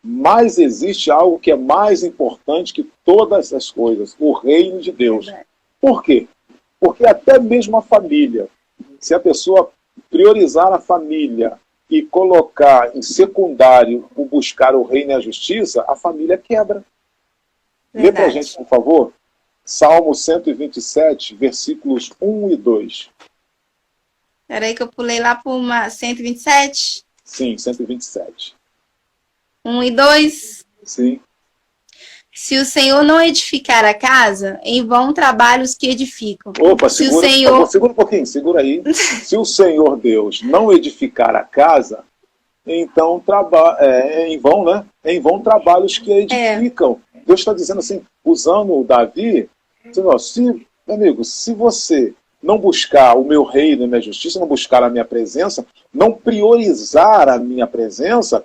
mas existe algo que é mais importante que todas as coisas, o reino de Deus. Por quê? Porque até mesmo a família, se a pessoa priorizar a família e colocar em secundário o buscar o reino e a justiça, a família quebra. Lê pra gente, por favor, Salmo 127, versículos 1 e 2. Peraí que eu pulei lá para uma 127? Sim, 127. 1 e 2? Sim. Se o Senhor não edificar a casa, em vão trabalham os que edificam. Opa, segura um pouquinho, segura aí. Se o Senhor Deus não edificar a casa, então em vão, né? Em vão trabalham os que edificam. Deus está dizendo assim, usando o Davi, dizendo, ó, se você não buscar o meu reino e a minha justiça, não buscar a minha presença, não priorizar a minha presença,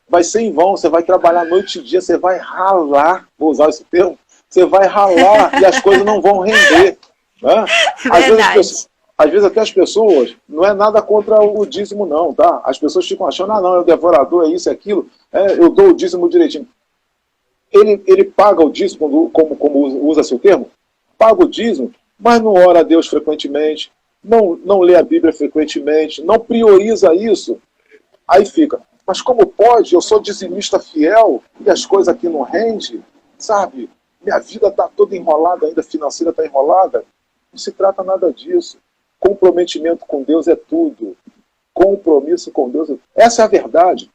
vai ser em vão, você vai trabalhar noite e dia, você vai ralar, vou usar esse termo, você vai ralar e as coisas não vão render. Né? Às vezes até as pessoas, não é nada contra o dízimo não, tá? As pessoas ficam achando, não, é o devorador, é isso, é aquilo, eu dou o dízimo direitinho. Ele paga o dízimo, como usa seu termo, paga o dízimo, mas não ora a Deus frequentemente, não lê a Bíblia frequentemente, não prioriza isso, aí fica... Mas como pode? Eu sou dizimista fiel e as coisas aqui não rendem, sabe? Minha vida está toda enrolada ainda, a financeira está enrolada. Não se trata nada disso. Comprometimento com Deus é tudo. Compromisso com Deus é... Essa é a verdade.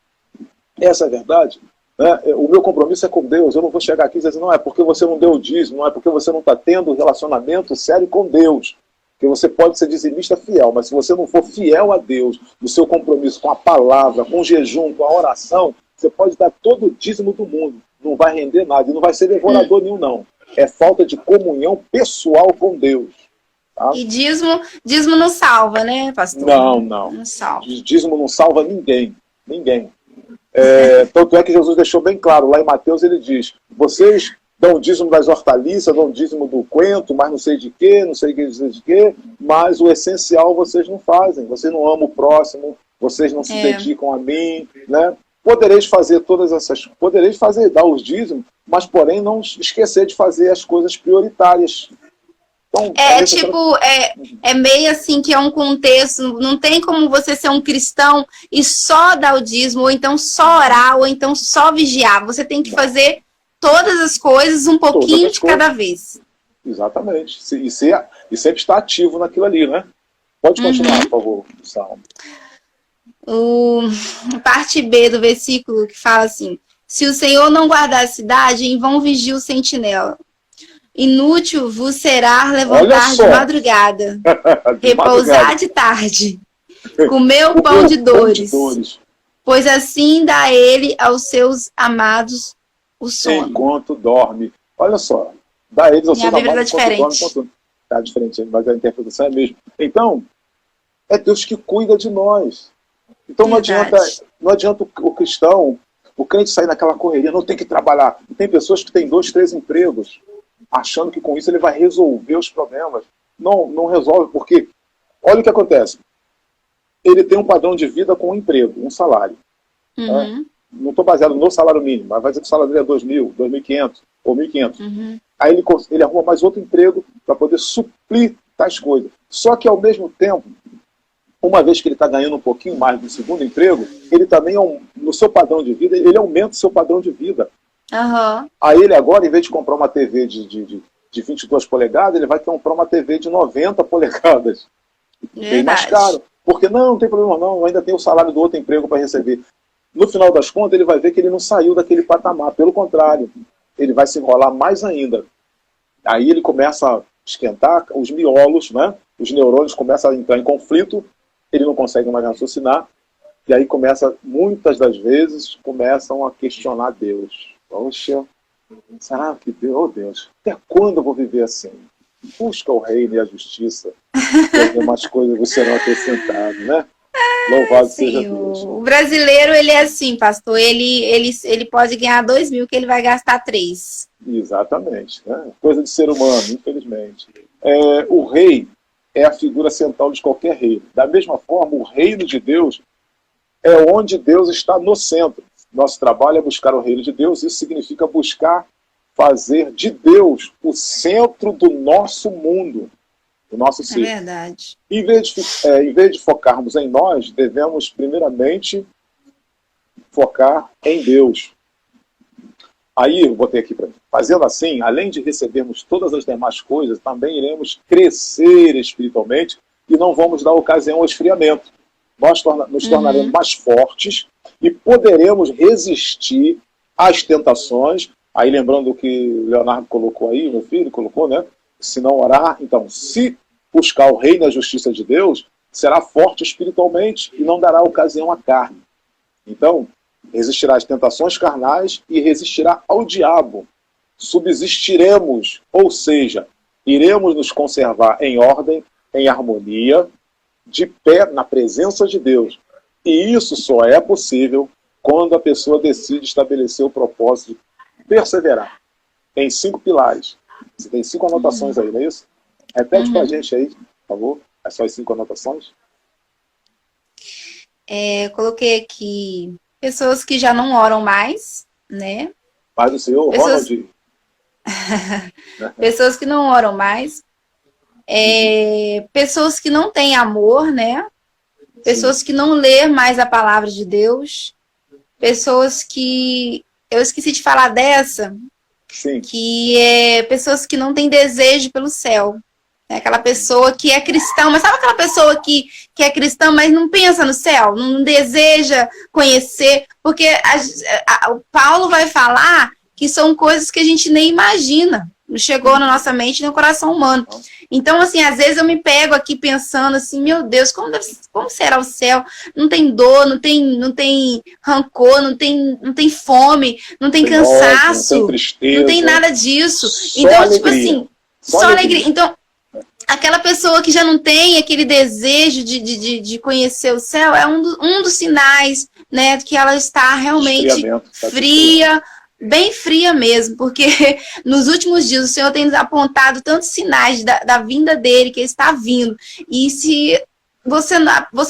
Essa é a verdade. Né? O meu compromisso é com Deus. Eu não vou chegar aqui e dizer assim, não é porque você não deu o dízimo, não é porque você não está tendo um relacionamento sério com Deus. Porque você pode ser dizimista fiel, mas se você não for fiel a Deus, no seu compromisso com a palavra, com o jejum, com a oração, você pode dar todo o dízimo do mundo. Não vai render nada, e não vai ser devorador nenhum, não. É falta de comunhão pessoal com Deus. Tá? E dízimo não salva, né, pastor? Não. Não salva. Dízimo não salva ninguém. Ninguém. Tanto é que Jesus deixou bem claro, lá em Mateus ele diz, vocês... dão o dízimo das hortaliças, dão o dízimo do coentro, mas não sei de quê, mas o essencial vocês não fazem. Vocês não amam o próximo, vocês não se dedicam a mim, né? Podereis fazer todas essas... Podereis dar os dízimos, mas porém não esquecer de fazer as coisas prioritárias. Então, é meio assim que é um contexto, não tem como você ser um cristão e só dar o dízimo, ou então só orar, ou então só vigiar. Você tem que fazer... todas as coisas, um pouquinho de cada vez. Exatamente. E sempre estar ativo naquilo ali, né? Pode continuar, por favor, Salmo. Parte B do versículo que fala assim, se o Senhor não guardar a cidade, em vão vigia o sentinela. Inútil vos será levantar de madrugada, repousar de tarde, comer o pão de dores, pois assim dá ele aos seus amados o sono. Enquanto dorme. Olha só. Dá eles ao seu trabalho enquanto dorme. Está diferente, mas a interpretação é a mesma. Então, é Deus que cuida de nós. Então não adianta o cristão, o crente sair naquela correria, não tem que trabalhar. Tem pessoas que têm 2, 3 empregos, achando que com isso ele vai resolver os problemas. Não resolve, porque olha o que acontece. Ele tem um padrão de vida com um emprego, um salário. Né? Não estou baseado no salário mínimo, mas vai dizer que o salário dele é 2.000, 2.500 ou 1.500. Aí ele arruma mais outro emprego para poder suprir tais coisas. Só que, ao mesmo tempo, uma vez que ele está ganhando um pouquinho mais do segundo emprego, ele também, no seu padrão de vida, ele aumenta o seu padrão de vida. Aí ele agora, em vez de comprar uma TV de 22 polegadas, ele vai comprar uma TV de 90 polegadas. Bem mais caro. Porque não tem problema não, ainda tem o salário do outro emprego para receber. No final das contas, ele vai ver que ele não saiu daquele patamar. Pelo contrário, ele vai se enrolar mais ainda. Aí ele começa a esquentar os miolos, né? Os neurônios começam a entrar em conflito, ele não consegue mais raciocinar, E aí muitas das vezes, começam a questionar Deus. Poxa, será que Deus, oh Deus, até quando eu vou viver assim? Busca o reino e a justiça, e as demais coisas serão acrescentadas, né? Louvado seja Deus. O brasileiro, ele é assim, pastor, ele pode ganhar 2 mil, que ele vai gastar 3. Exatamente, né? Coisa de ser humano, infelizmente. O rei é a figura central de qualquer rei. Da mesma forma, o reino de Deus é onde Deus está no centro. Nosso trabalho é buscar o reino de Deus, isso significa buscar fazer de Deus o centro do nosso mundo, do nosso ser. É verdade. Em vez de focarmos em nós, devemos primeiramente focar em Deus. Aí, eu botei aqui para mim. Fazendo assim, além de recebermos todas as demais coisas, também iremos crescer espiritualmente e não vamos dar ocasião ao esfriamento. Nós nos tornaremos mais fortes e poderemos resistir às tentações. Aí, lembrando o que o Leonardo colocou aí, meu filho colocou, né? Se não orar, então, se buscar o reino e a justiça de Deus, será forte espiritualmente e não dará ocasião à carne. Então, resistirá às tentações carnais e resistirá ao diabo. Subsistiremos, ou seja, iremos nos conservar em ordem, em harmonia, de pé na presença de Deus. E isso só é possível quando a pessoa decide estabelecer o propósito de perseverar em 5 pilares. Você tem 5 anotações aí, não é isso? Repete pra gente aí, por favor, as suas 5 anotações. Coloquei aqui pessoas que já não oram mais, né? Paz do Senhor, Ronald. Pessoas que não oram mais. Pessoas que não têm amor, né? Pessoas que não lêem mais a palavra de Deus. Pessoas que... Eu esqueci de falar dessa. Sim. Que é pessoas que não têm desejo pelo céu. É aquela pessoa que é cristã, mas sabe aquela pessoa que é cristã, mas não pensa no céu, não deseja conhecer? Porque o Paulo vai falar que são coisas que a gente nem imagina, não chegou na nossa mente e no coração humano. Então, assim, às vezes eu me pego aqui pensando assim, meu Deus, como será o céu? Não tem dor, não tem rancor, não tem fome, não tem cansaço, ódio, não tem tristeza, não tem nada disso. Só então, alegria. tipo assim, só alegria. Então, aquela pessoa que já não tem aquele desejo de conhecer o céu é um dos sinais, né, que ela está realmente fria, bem fria mesmo, porque nos últimos dias o Senhor tem nos apontado tantos sinais da vinda dele, que ele está vindo. E se você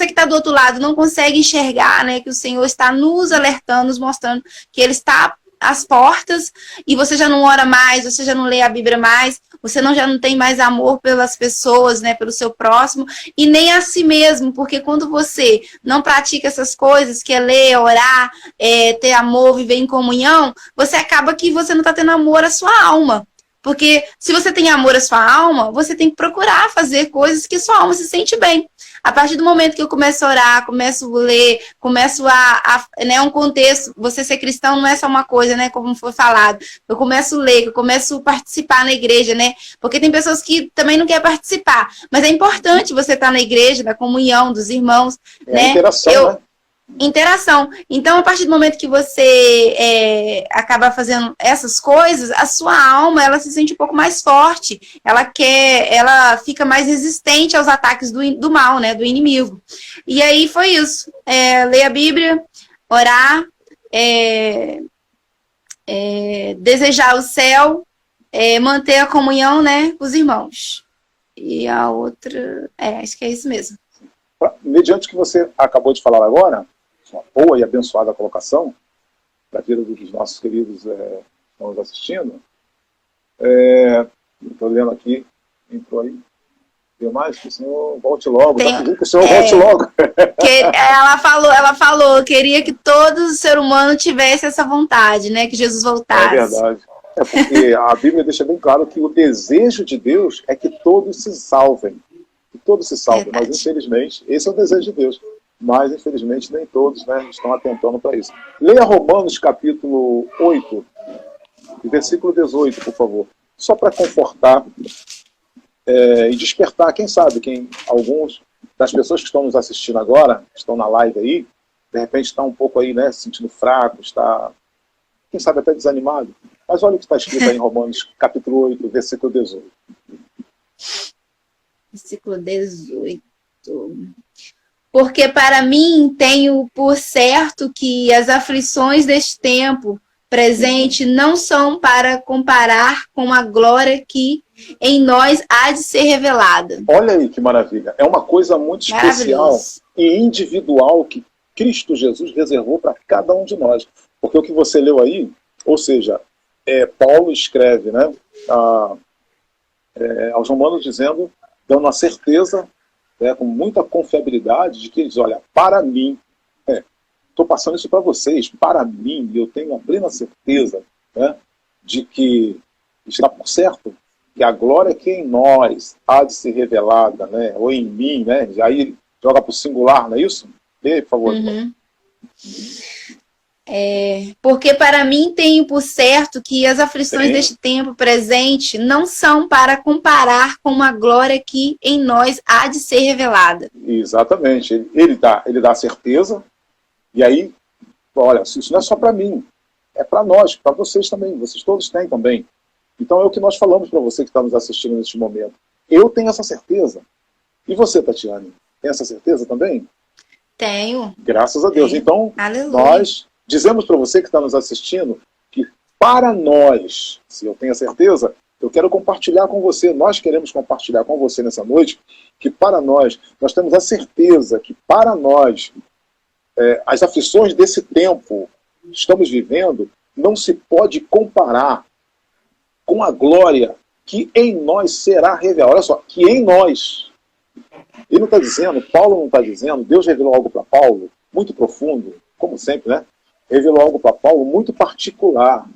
que está do outro lado não consegue enxergar, né, que o Senhor está nos alertando, nos mostrando que ele está às portas, e você já não ora mais, você já não lê a Bíblia mais, você já não tem mais amor pelas pessoas, né, pelo seu próximo, e nem a si mesmo, porque quando você não pratica essas coisas, que é ler, orar, ter amor, viver em comunhão, você acaba que você não está tendo amor à sua alma. Porque se você tem amor à sua alma, você tem que procurar fazer coisas que sua alma se sente bem. A partir do momento que eu começo a orar, começo a ler, começo né, um contexto, você ser cristão não é só uma coisa, né, como foi falado. Eu começo a ler, eu começo a participar na igreja, né, porque tem pessoas que também não querem participar, mas é importante você estar na igreja, na comunhão dos irmãos, né. Interação, né? Interação. Então, a partir do momento que você acaba fazendo essas coisas, a sua alma, ela se sente um pouco mais forte. Ela fica mais resistente aos ataques do mal, né? Do inimigo. E aí foi isso. Ler a Bíblia, orar, desejar o céu, manter a comunhão, né? Com os irmãos. E a outra... acho que é isso mesmo. Mediante o que você acabou de falar agora, uma boa e abençoada colocação da vida dos nossos queridos que estão nos assistindo. Estou lendo aqui, entrou aí. Deu mais? Que o senhor volte logo. Já pediu que o senhor volte logo. Ela falou, queria que todo ser humano tivesse essa vontade, né? Que Jesus voltasse. É verdade. Porque a Bíblia deixa bem claro que o desejo de Deus é que todos se salvem. Que todos se salvem. Mas, infelizmente, esse é o desejo de Deus. Mas, infelizmente, nem todos, né, estão atentando para isso. Leia Romanos, capítulo 8, versículo 18, por favor. Só para confortar e despertar, quem sabe, alguns das pessoas que estão nos assistindo agora, estão na live aí, de repente está um pouco aí, né, se sentindo fraco, está, quem sabe, até desanimado. Mas olha o que está escrito aí em Romanos, capítulo 8, versículo 18. Versículo 18. Porque para mim tenho por certo que as aflições deste tempo presente não são para comparar com a glória que em nós há de ser revelada. Olha aí que maravilha. É uma coisa muito especial e individual que Cristo Jesus reservou para cada um de nós. Porque o que você leu aí, ou seja, Paulo escreve, né, aos Romanos dizendo, dando a certeza, com muita confiabilidade, de que ele diz, olha, para mim, estou passando isso para vocês, para mim, eu tenho a plena certeza, né, de que está por certo, que a glória que em nós há de ser revelada, né, ou em mim, né, aí joga para o singular, não é isso? Lê aí, por favor. Uhum. Porque para mim tenho por certo que as aflições deste tempo presente não são para comparar com a glória que em nós há de ser revelada. Exatamente. Ele dá certeza, e aí, olha, isso não é só para mim, é para nós, para vocês também, vocês todos têm também. Então é o que nós falamos para você que está nos assistindo neste momento. Eu tenho essa certeza. E você, Tatiane, tem essa certeza também? Tenho. Graças a Deus. Então, aleluia, nós dizemos para você que está nos assistindo que para nós, se eu tenho a certeza, eu quero compartilhar com você, nós queremos compartilhar com você nessa noite, que para nós temos a certeza que para nós, as aflições desse tempo que estamos vivendo, não se pode comparar com a glória que em nós será revelada. Olha só, que em nós. Ele não está dizendo, Paulo não está dizendo, Deus revelou algo para Paulo muito profundo, como sempre, né? Revelou algo para Paulo muito particular.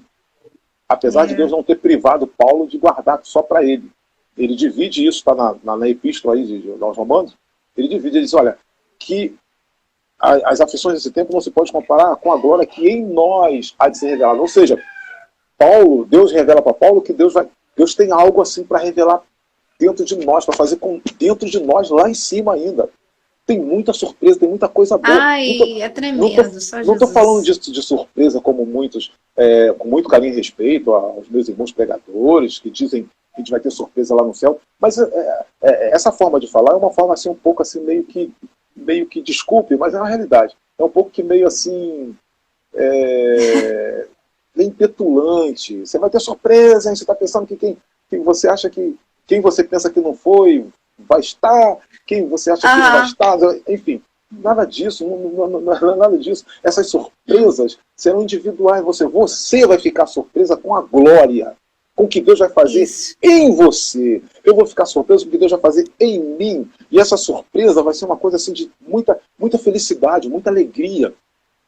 Apesar de Deus não ter privado Paulo de guardar só para ele. Ele divide isso, está na epístola aí aos Romanos, ele divide, ele diz, olha, que as aflições desse tempo não se pode comparar com a glória que em nós há de ser revelada. Ou seja, Deus revela para Paulo que Deus tem algo assim para revelar dentro de nós, para fazer dentro de nós, lá em cima ainda. Tem muita surpresa, tem muita coisa boa. É tremendo. Não estou falando disso de surpresa como muitos, com muito carinho e respeito aos meus irmãos pregadores, que dizem que a gente vai ter surpresa lá no céu, mas essa forma de falar é uma forma assim, um pouco assim, meio que desculpe, mas é uma realidade. É um pouco que meio assim, bem petulante. Você vai ter surpresa, hein? Você está pensando que quem você acha que quem você pensa que não foi, vai estar, quem você acha que não vai estar, enfim, nada disso, nada disso. Essas surpresas serão individuais, você vai ficar surpresa com a glória, com o que Deus vai fazer em você. Eu vou ficar surpreso com o que Deus vai fazer em mim, e essa surpresa vai ser uma coisa assim de muita, muita felicidade, muita alegria,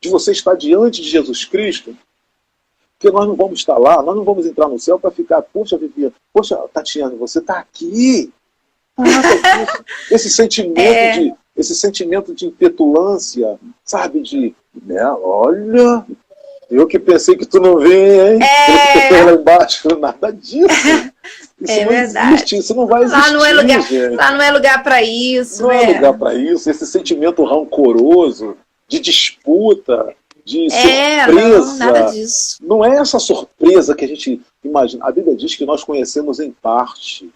de você estar diante de Jesus Cristo. Porque nós não vamos estar lá, nós não vamos entrar no céu para ficar, poxa, Viviane, poxa, Tatiana, você está aqui. Esse sentimento de petulância, sabe, olha, eu que pensei que tu não vem, hein? Lá embaixo, nada disso. Isso não verdade. Existe, isso não vai existir. Lá não é lugar para isso. Não é lugar para isso, esse sentimento rancoroso, de disputa, de surpresa. Nada disso. Não é essa surpresa que a gente imagina. A Bíblia diz que nós conhecemos em parte.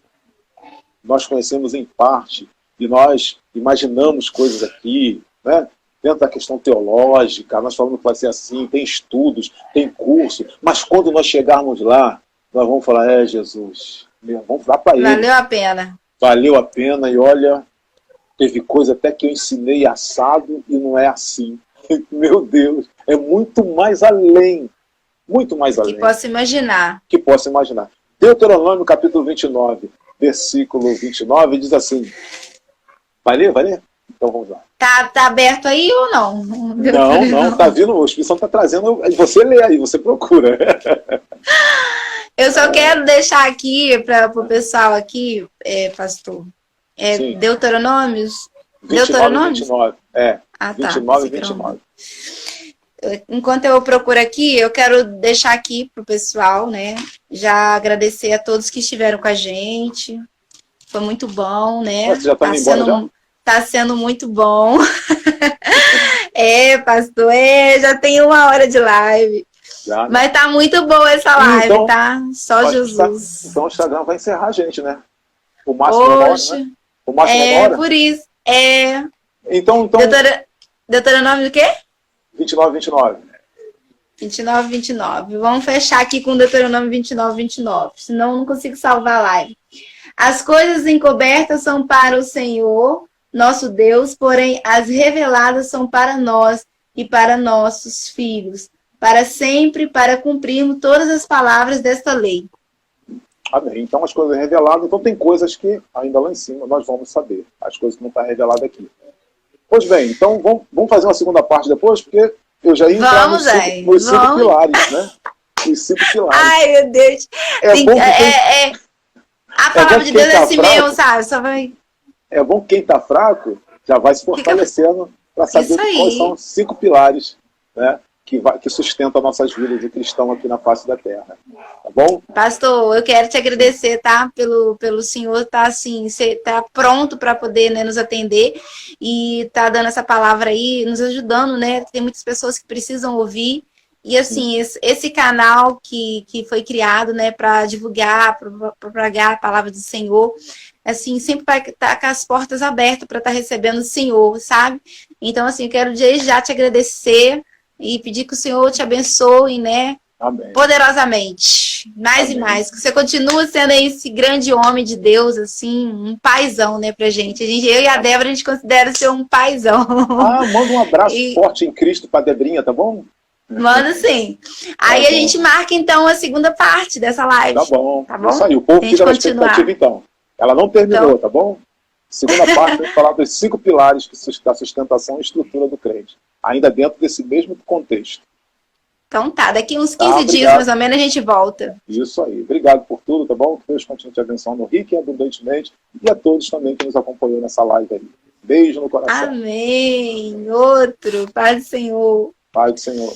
Nós conhecemos em parte. E nós imaginamos coisas aqui, né? Dentro da questão teológica, nós falamos que vai ser assim, tem estudos, tem curso. Mas quando nós chegarmos lá, nós vamos falar, Jesus, vamos falar para ele. Valeu a pena. Valeu a pena, e olha, teve coisa até que eu ensinei assado e não é assim. Meu Deus, é muito mais além. Muito mais além. Que posso imaginar. Que posso imaginar. Deuteronômio, capítulo 29, versículo 29, diz assim. Vai ler? Vai ler? Então vamos lá. Tá aberto aí ou não? Não, tá vindo, o Espírito Santo tá trazendo, você lê aí, você procura. Eu só quero deixar aqui para o pessoal aqui, pastor, Deuteronômios? 29, 29. Tá. 29 e 29. Enquanto eu procuro aqui, eu quero deixar aqui pro pessoal, né? Já agradecer a todos que estiveram com a gente. Foi muito bom, né? Você já tá indo embora já? Tá sendo muito bom. Pastor, já tem 1 hora de live. Já, né? Mas tá muito boa essa live, então, tá? Só Jesus. Então o Instagram vai encerrar a gente, né? O máximo é 1 hora, né? O máximo é 1 hora? Por isso. Então... Deuteronômio do quê? 29. 29. Vamos fechar aqui com Deuteronômio 29. Senão eu não consigo salvar a live. As coisas encobertas são para o Senhor, nosso Deus, porém as reveladas são para nós e para nossos filhos, para sempre, para cumprirmos todas as palavras desta lei. Amém. Então as coisas reveladas, então tem coisas que ainda lá em cima nós vamos saber, as coisas que não estão reveladas aqui. Pois bem, então vamos fazer uma segunda parte depois, porque eu já ia entrar nos 5 pilares, né? Os 5 pilares. Ai, meu Deus. A palavra de Deus é assim mesmo, sabe? Só vai... É bom que quem está fraco já vai se fortalecendo para saber quais são os 5 pilares, né, que sustentam nossas vidas de cristão aqui na face da terra. Tá bom? Pastor, eu quero te agradecer, tá? Pelo senhor tá assim, você tá pronto para poder, né, nos atender e tá dando essa palavra aí, nos ajudando, né? Tem muitas pessoas que precisam ouvir. E assim, esse canal que foi criado, né, para divulgar, para propagar a palavra do Senhor, assim, sempre vai estar com as portas abertas para estar recebendo o Senhor, sabe? Então, assim, eu quero desde já te agradecer e pedir que o Senhor te abençoe, né? Amém. Poderosamente, mais e mais. Que você continue sendo esse grande homem de Deus, assim, um paizão, né, pra gente. Eu e a Débora, a gente considera ser um paizão. Manda um abraço forte em Cristo pra Debrinha, tá bom? Manda sim. Aí a gente marca, então, a segunda parte dessa live. Tá bom. Tá bom? Isso aí, o povo fica na expectativa, então. Ela não terminou, então... tá bom? Segunda parte, vamos falar dos 5 pilares da sustentação e estrutura do crente. Ainda dentro desse mesmo contexto. Então tá, daqui uns 15 dias, mais ou menos, a gente volta. Isso aí. Obrigado por tudo, tá bom? Que Deus continue te abençoando rico e abundantemente. E a todos também que nos acompanhou nessa live aí. Beijo no coração. Amém. Outro. Paz do Senhor. Paz do Senhor.